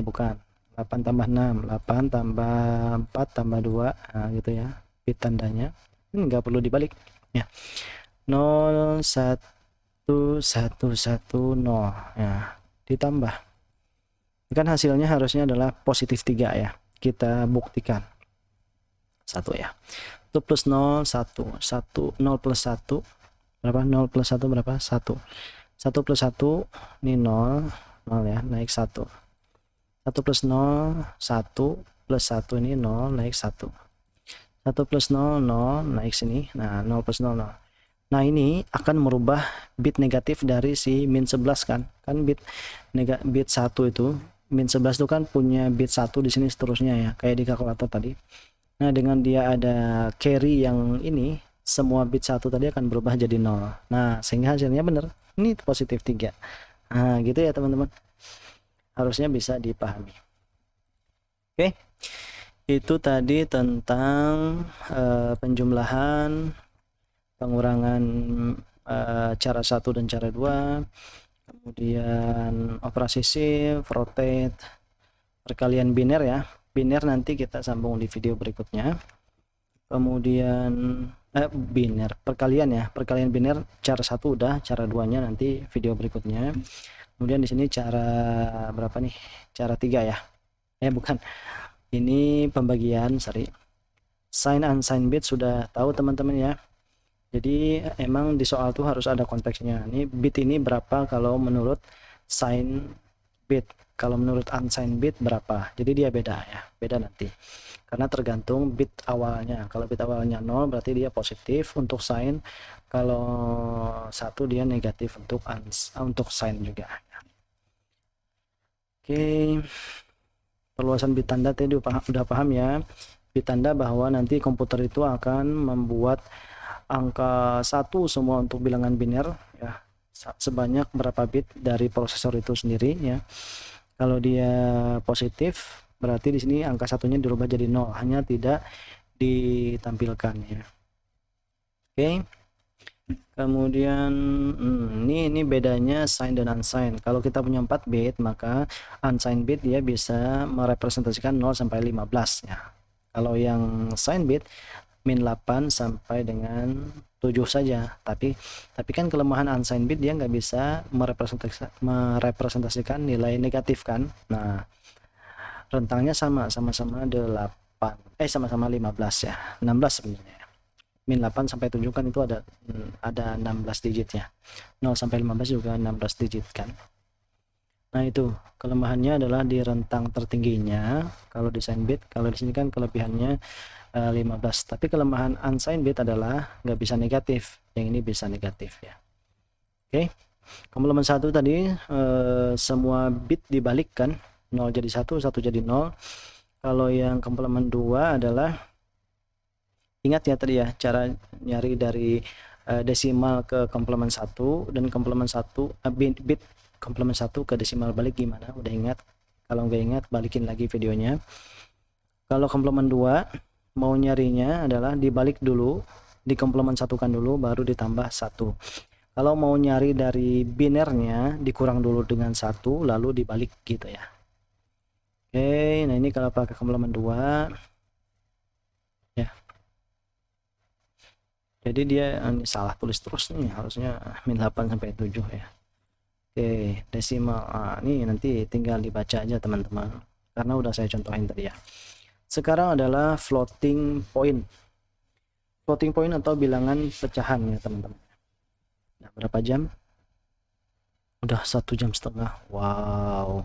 Bukan. 8 tambah 6. 8 tambah 4 tambah 2. Nah, gitu ya. Bit tandanya. Ini nggak perlu dibalik. Ya. 0, 1, 1, 1, 0. Ya. Ditambah. Kan hasilnya harusnya adalah positif 3 ya. Kita buktikan. 1 ya. 1 plus 0, 1. 1, 0 plus 1. Berapa? 0 plus 1 berapa? 1. 1 plus 1 ini 0, 0 ya, naik 1. 1 plus 0, 1 plus 1 ini 0, naik 1. 1 plus 0, 0, naik sini. Nah, 0 plus 0, 0. Nah, ini akan merubah bit negatif dari si min 11 kan. Kan bit 1 itu, min 11 itu kan punya bit 1 di sini seterusnya ya, kayak di kalkulator tadi. Nah, dengan dia ada carry yang ini, semua bit 1 tadi akan berubah jadi 0. Nah, sehingga hasilnya benar. Ini positif 3. Nah, gitu ya teman-teman. Harusnya bisa dipahami. Oke. Itu tadi tentang penjumlahan, pengurangan cara 1 dan cara 2. Kemudian operasi shift, rotate, perkalian biner ya. Biner nanti kita sambung di video berikutnya. Kemudian biner perkalian ya, perkalian biner cara 1 udah, cara 2-nya nanti video berikutnya. Kemudian di sini cara berapa nih? Cara 3 ya. Bukan. Ini pembagian, sorry. Sign unsigned bit sudah tahu teman-teman ya. Jadi emang di soal tuh harus ada konteksnya. Ini bit ini berapa kalau menurut sign bit, kalau menurut unsigned bit berapa. Jadi dia beda ya, beda nanti. Karena tergantung bit awalnya. Kalau bit awalnya 0 berarti dia positif untuk sign. Kalau 1 dia negatif untuk sign juga. Oke. Perluasan bit tanda tadi udah paham ya. Bit tanda bahwa nanti komputer itu akan membuat angka 1 semua untuk bilangan biner ya. Sebanyak berapa bit dari prosesor itu sendiri ya. Kalau dia positif berarti di sini angka satunya dirubah jadi 0, hanya tidak ditampilkan ya. Oke. Kemudian ini bedanya sign dan unsigned. Kalau kita punya 4 bit, maka unsigned bit dia bisa merepresentasikan 0 sampai 15 ya. Kalau yang sign bit min 8 sampai dengan 7 saja. Tapi kan kelemahan unsigned bit dia nggak bisa merepresentasikan nilai negatif kan. Nah, rentangnya sama-sama 8. Sama-sama 15 ya. 16 sebenarnya. Min 8 sampai 7 kan itu ada 16 digitnya. 0 sampai 15 juga 16 digit kan. Nah, itu kelemahannya adalah di rentang tertingginya kalau di sign bit. Kalau di sini kan kelebihannya 15. Tapi kelemahan unsigned bit adalah nggak bisa negatif. Yang ini bisa negatif ya. Oke. Komplemen 1 tadi semua bit dibalikkan. 0 jadi 1, 1 jadi 0. Kalau yang komplemen 2 adalah Ingat ya tadi ya, cara nyari dari desimal ke komplement 1 dan komplement 1 bit komplement 1 ke desimal balik gimana? Udah ingat? Kalau nggak ingat, balikin lagi videonya. Kalau komplement 2 mau nyarinya adalah dibalik dulu, di komplement satukan dulu baru ditambah 1. Kalau mau nyari dari binernya dikurang dulu dengan 1 lalu dibalik gitu ya. Oke, nah ini kalau pakai komplement 2 ya. Jadi dia ini salah tulis terus nih, harusnya min 8 sampai 7 ya. Oke, desimal. Ini nanti tinggal dibaca aja teman-teman, karena udah saya contohin tadi ya. Sekarang adalah floating point. Floating point atau bilangan pecahan ya teman-teman. Nah, berapa jam? Udah 1,5 jam. Wow.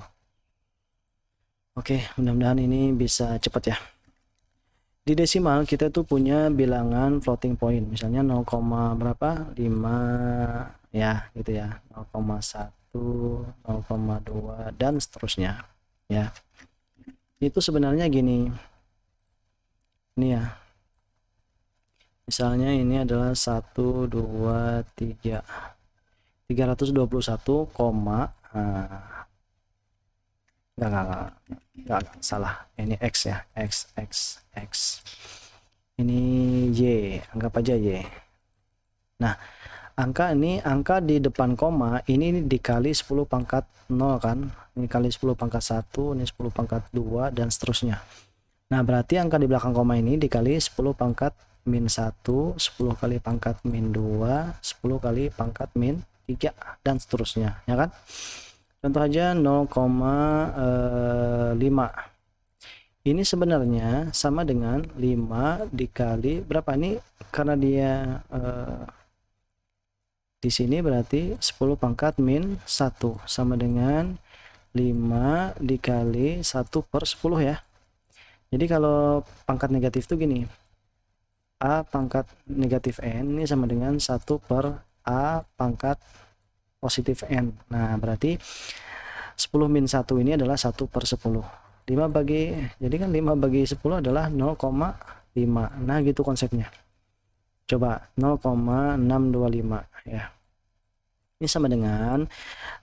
Oke, mudah-mudahan ini bisa cepat ya. Di desimal kita tuh punya bilangan floating point, misalnya 0, berapa? 5 ya, gitu ya. 0,1, 0,2 dan seterusnya ya. Itu sebenarnya gini. Ini ya. Misalnya ini adalah 1, 2, 3. 321, enggak, salah. Ini X ya, X. Ini Y, anggap aja Y. Nah, angka di depan koma ini dikali 10 pangkat 0 kan. Ini kali 10 pangkat 1, ini 10 pangkat 2 dan seterusnya. Nah, berarti angka di belakang koma ini dikali 10 pangkat min 1, 10 kali pangkat min 2, 10 kali pangkat min 3 dan seterusnya, ya kan? Contoh aja 0,5. Ini sebenarnya sama dengan 5 dikali berapa nih? Karena dia di sini berarti 10 pangkat min 1 sama dengan 5 dikali 1/10 ya. Jadi kalau pangkat negatif tuh gini, A pangkat negatif N ini sama dengan 1 per A pangkat positif N. Nah, berarti 10 min 1 ini adalah 1/10. Jadi kan 5 bagi 10 adalah 0,5. Nah, gitu konsepnya. Coba 0,625 ya. Ini sama dengan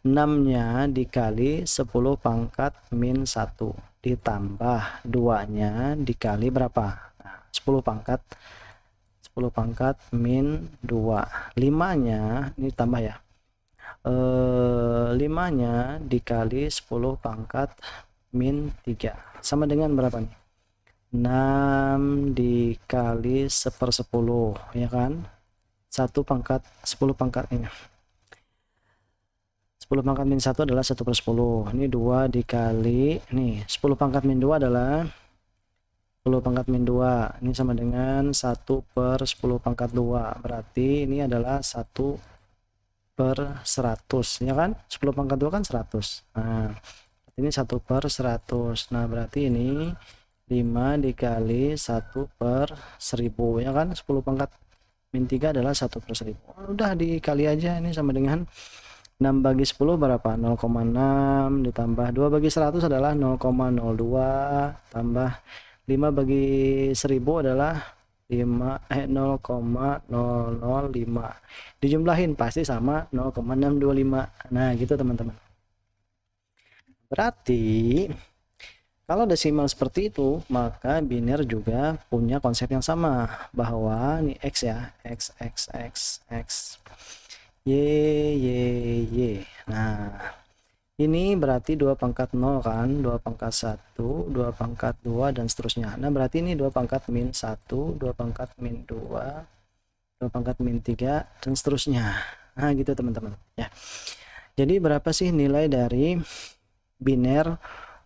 6-nya dikali 10 pangkat min 1 ditambah 2-nya dikali berapa? Nah, 10 pangkat min 2. 5-nya ini tambah ya. 5-nya dikali 10 pangkat min 3 sama dengan berapa nih? 6 dikali 1/10 ya kan? 10 pangkat ini 10 pangkat min 1 adalah 1/10. Ini 2 dikali nih 10 pangkat min 2 adalah 10 pangkat min 2. Ini sama dengan 1/10 pangkat 2. Berarti ini adalah 1/100 ya kan? 10 pangkat 2 kan 100. Nah, ini 1/100. Nah, berarti ini 5 dikali 1/1000 ya kan? 10 pangkat min 3 adalah 1/1000. Udah dikali aja, ini sama dengan 6 bagi 10 berapa? 0,6 ditambah 2 bagi 100 adalah 0,02 tambah 5 bagi 1000 adalah 0,005. Dijumlahin pasti sama 0,625. Nah, gitu teman-teman. Berarti kalau desimal seperti itu, maka biner juga punya konsep yang sama, bahwa ini X ya, X, Y. Nah, ini berarti 2 pangkat 0 kan, 2 pangkat 1, 2 pangkat 2 dan seterusnya. Nah, berarti ini 2 pangkat min 1, 2 pangkat min 2, 2 pangkat min 3 dan seterusnya. Nah, gitu teman-teman ya. Jadi berapa sih nilai dari biner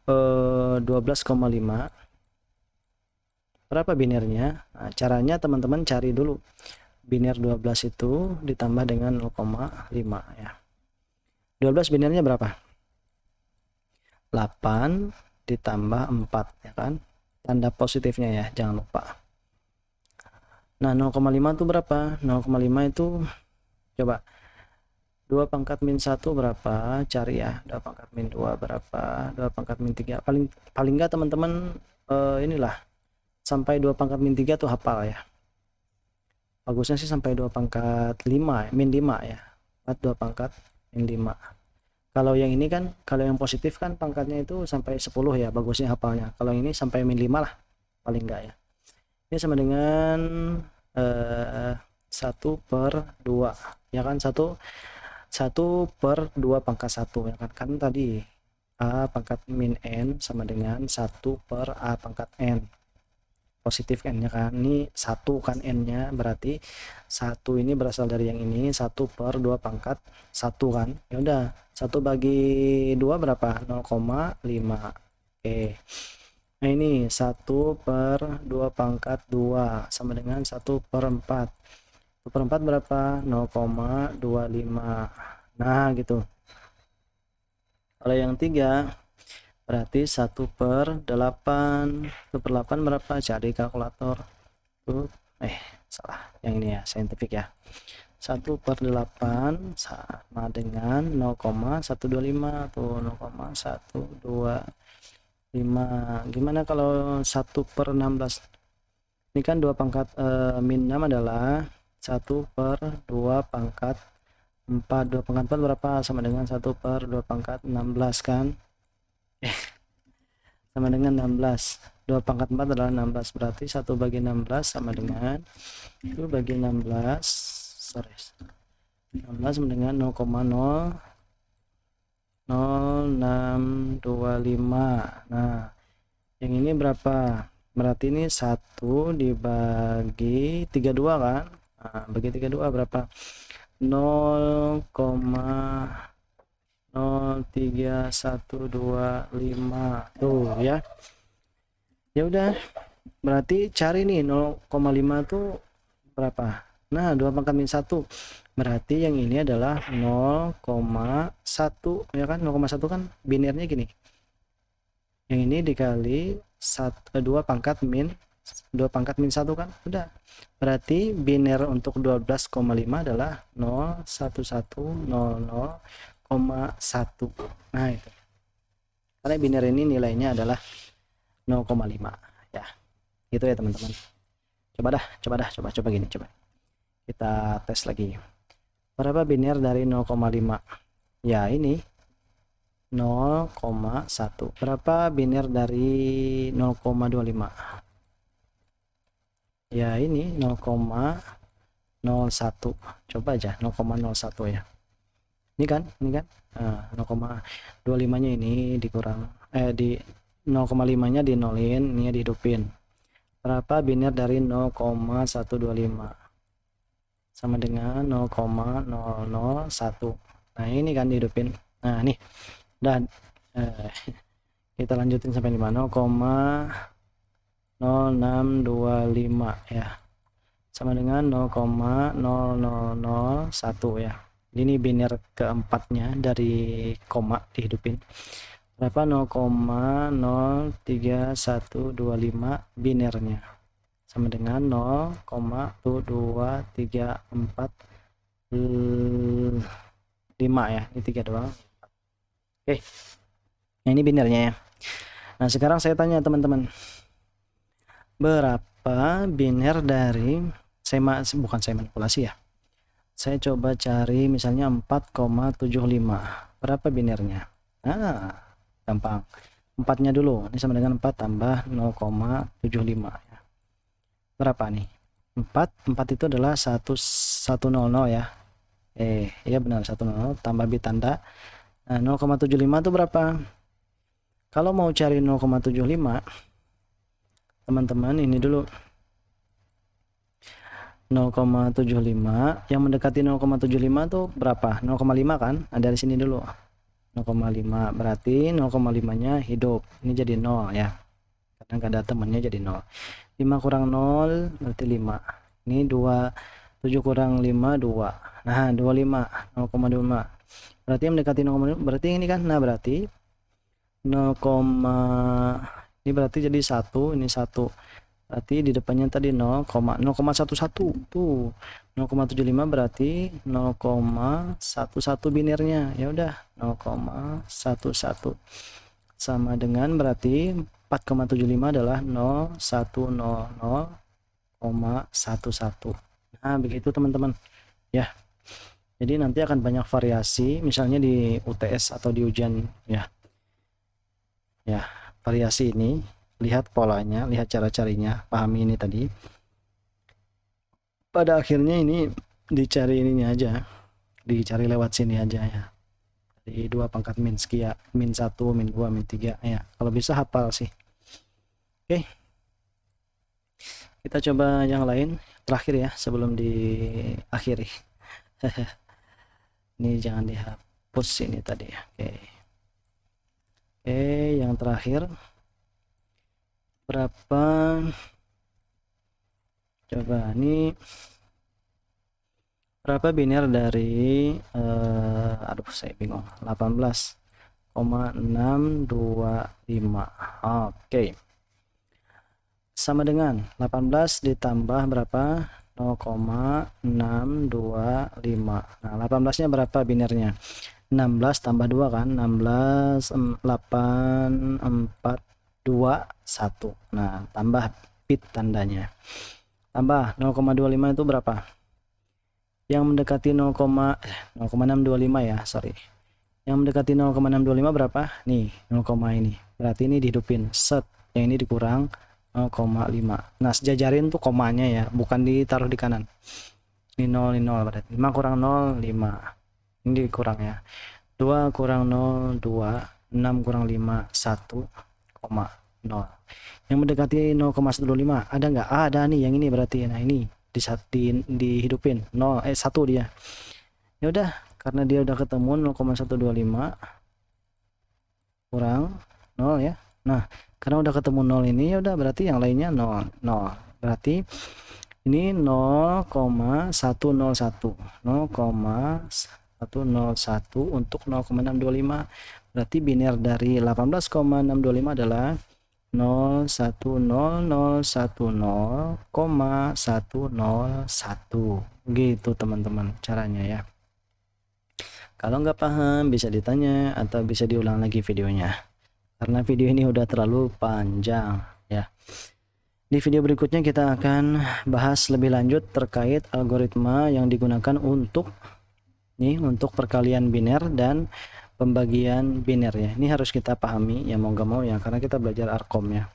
12,5? Berapa binernya? Nah, caranya teman-teman cari dulu. Biner 12 itu ditambah dengan 0,5 ya. 12 binernya berapa? 8 ditambah 4 ya kan? Tanda positifnya ya, jangan lupa. Nah, 0,5 itu berapa? 0,5 itu coba 2 pangkat min 1 berapa? Cari ya. 2 pangkat min 2 berapa? 2 pangkat min 3. Paling enggak teman-teman inilah sampai 2 pangkat min 3 tuh hafal ya. bagusnya sih sampai 2 pangkat 5 min 5 ya, 2 pangkat min 5. Kalau yang ini kan, kalau yang positif kan pangkatnya itu sampai 10 ya, bagusnya hafalnya. Kalau ini sampai min 5 lah paling enggak ya. Ini sama dengan 1/2 ya kan, 1/2 pangkat 1 ya kan, kan tadi A pangkat min N sama dengan 1/A pangkat N, positif n nya kan, ini 1 kan n nya, berarti 1 ini berasal dari yang ini, 1/2 pangkat 1 kan, ya udah 1 bagi 2 berapa, 0,5. Oke, nah ini 1/2 pangkat 2 sama dengan 1/4. 1/4 berapa, 0,25. Nah gitu. Kalau yang 3 berarti 1/8. 1/8 berapa, cari kalkulator tuh, salah, yang ini ya, saintifik ya. 1/8 sama dengan 0,125 tuh, 0,125. Gimana kalau 1/16? Ini kan 2 pangkat min 6 adalah 1/2 pangkat 4. 2 pangkat 4 berapa, sama dengan 1/2 pangkat 16 kan, sama dengan 16. 2 pangkat 4 adalah 16, berarti 1 bagi 16 sama dengan 1 bagi 16, sorry, 16 sama dengan 0,00625. Nah yang ini berapa, berarti ini 1 dibagi 32 kan. Nah, bagi 32 berapa, 0,03125 tuh ya. Ya udah, berarti cari nih 0,5 tuh berapa. Nah 2 pangkat min 1 berarti yang ini adalah 0,1 ya kan, 0,1 kan binarnya gini, yang ini dikali 2 pangkat min 2 pangkat min 1 kan, udah, berarti biner untuk 12,5 adalah 0,1100,1. nah itu, karena biner ini nilainya adalah 0,5 ya, gitu ya teman-teman. Coba gini, coba kita tes lagi, berapa biner dari 0,5? ya ini 0,1. Berapa biner dari 0,25? ya ini 0,01. coba aja 0,01 ya, ini kan 0,25 nya ini dikurang, di 0,5 nya dinolin, ini dihidupin. Berapa biner dari 0,125? sama dengan 0,001. nah ini kan dihidupin. Nah nih dan kita lanjutin sampai 5, 0,0625 ya, sama dengan 0,0001 ya. Ini biner keempatnya dari koma dihidupin. Berapa, 0,03125 binernya, sama dengan 0,02345 ya, ini 3 doang. Oke, nah ini binernya ya. Nah sekarang saya tanya teman-teman, berapa biner dari bukan saya manipulasi ya, saya coba cari misalnya 4,75, berapa binernya? Nah gampang, 4 nya dulu, ini sama dengan 4 tambah 0,75 ya. Berapa nih? 4 itu adalah 100 ya, iya benar, 100 tambah bit tanda. Nah 0,75 itu berapa? Kalau mau cari 0,75 teman-teman, ini dulu 0,75 yang mendekati 0,75 tuh berapa? 0,5 kan? Nah dari sini dulu 0,5, berarti 0,5 nya hidup, ini jadi 0 ya, karena nggak ada temannya jadi 0. 5 kurang 0 berarti 5, ini 7 kurang 5 2, nah 25, 0,25, berarti yang mendekati 0,5 berarti ini kan. Nah berarti 0, ini berarti jadi 1, ini 1, berarti di depannya tadi 0,011 tuh, 0,75 berarti 0,11 binernya, ya udah 0,11 sama dengan berarti 4,75 adalah 0100,11. Nah, begitu teman-teman ya. Jadi nanti akan banyak variasi, misalnya di UTS atau di ujian ya. Ya, variasi ini, lihat polanya, lihat cara carinya, pahami ini tadi. Pada akhirnya ini dicari ininya aja, dicari lewat sini aja ya. Di 2 pangkat min sekian, min 1, min 2, min 3 ya. Kalau bisa hafal sih. Oke. Kita coba yang lain terakhir ya sebelum diakhiri. Ini jangan dihapus ini tadi ya. Oke. Oke, yang terakhir berapa? Coba ini berapa biner dari aduh saya bingung, 18,625. Oke. Sama dengan 18 ditambah berapa? 0,625. Nah, 18-nya berapa binernya? 16 tambah 2 kan? 16, 8, 4, 2, 1. Nah, tambah bit tandanya. Tambah 0,25 itu berapa? Yang mendekati 0,625 ya, sorry. Yang mendekati 0,625 berapa? Nih, 0, ini. Berarti ini dihidupin. Set. Yang ini dikurang 0,5. Nah, sejajarin tuh komanya ya, bukan ditaruh di kanan. Ini 0, ini 0 berarti. 5 kurang 0, 5. Ini dikurang ya. 2 kurang 0, 2. 6 kurang 5, 1,0. Yang mendekati 0,125 ada nggak? Ada nih, yang ini berarti. Nah, ini dihidupin 1 dia. Ya udah, karena dia udah ketemu 0,125 kurang 0 ya. Nah, karena udah ketemu 0 ini, ya udah berarti yang lainnya 0. Berarti ini 0,101. 0,101 untuk 0,625. Berarti biner dari 18,625 adalah 0,100,101 gitu teman-teman caranya ya. Kalau nggak paham bisa ditanya atau bisa diulang lagi videonya, karena video ini udah terlalu panjang ya. Di video berikutnya kita akan bahas lebih lanjut terkait algoritma yang digunakan untuk perkalian biner dan pembagian biner ya. Ini harus kita pahami ya, mau nggak mau ya, karena kita belajar Arkom ya.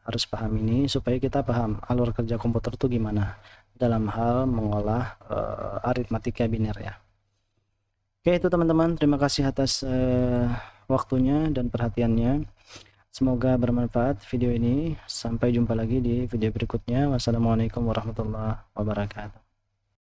Harus paham ini supaya kita paham alur kerja komputer itu gimana dalam hal mengolah aritmatika biner ya. Oke, itu teman-teman, terima kasih atas waktunya dan perhatiannya. Semoga bermanfaat video ini. Sampai jumpa lagi di video berikutnya. Wassalamualaikum warahmatullahi wabarakatuh.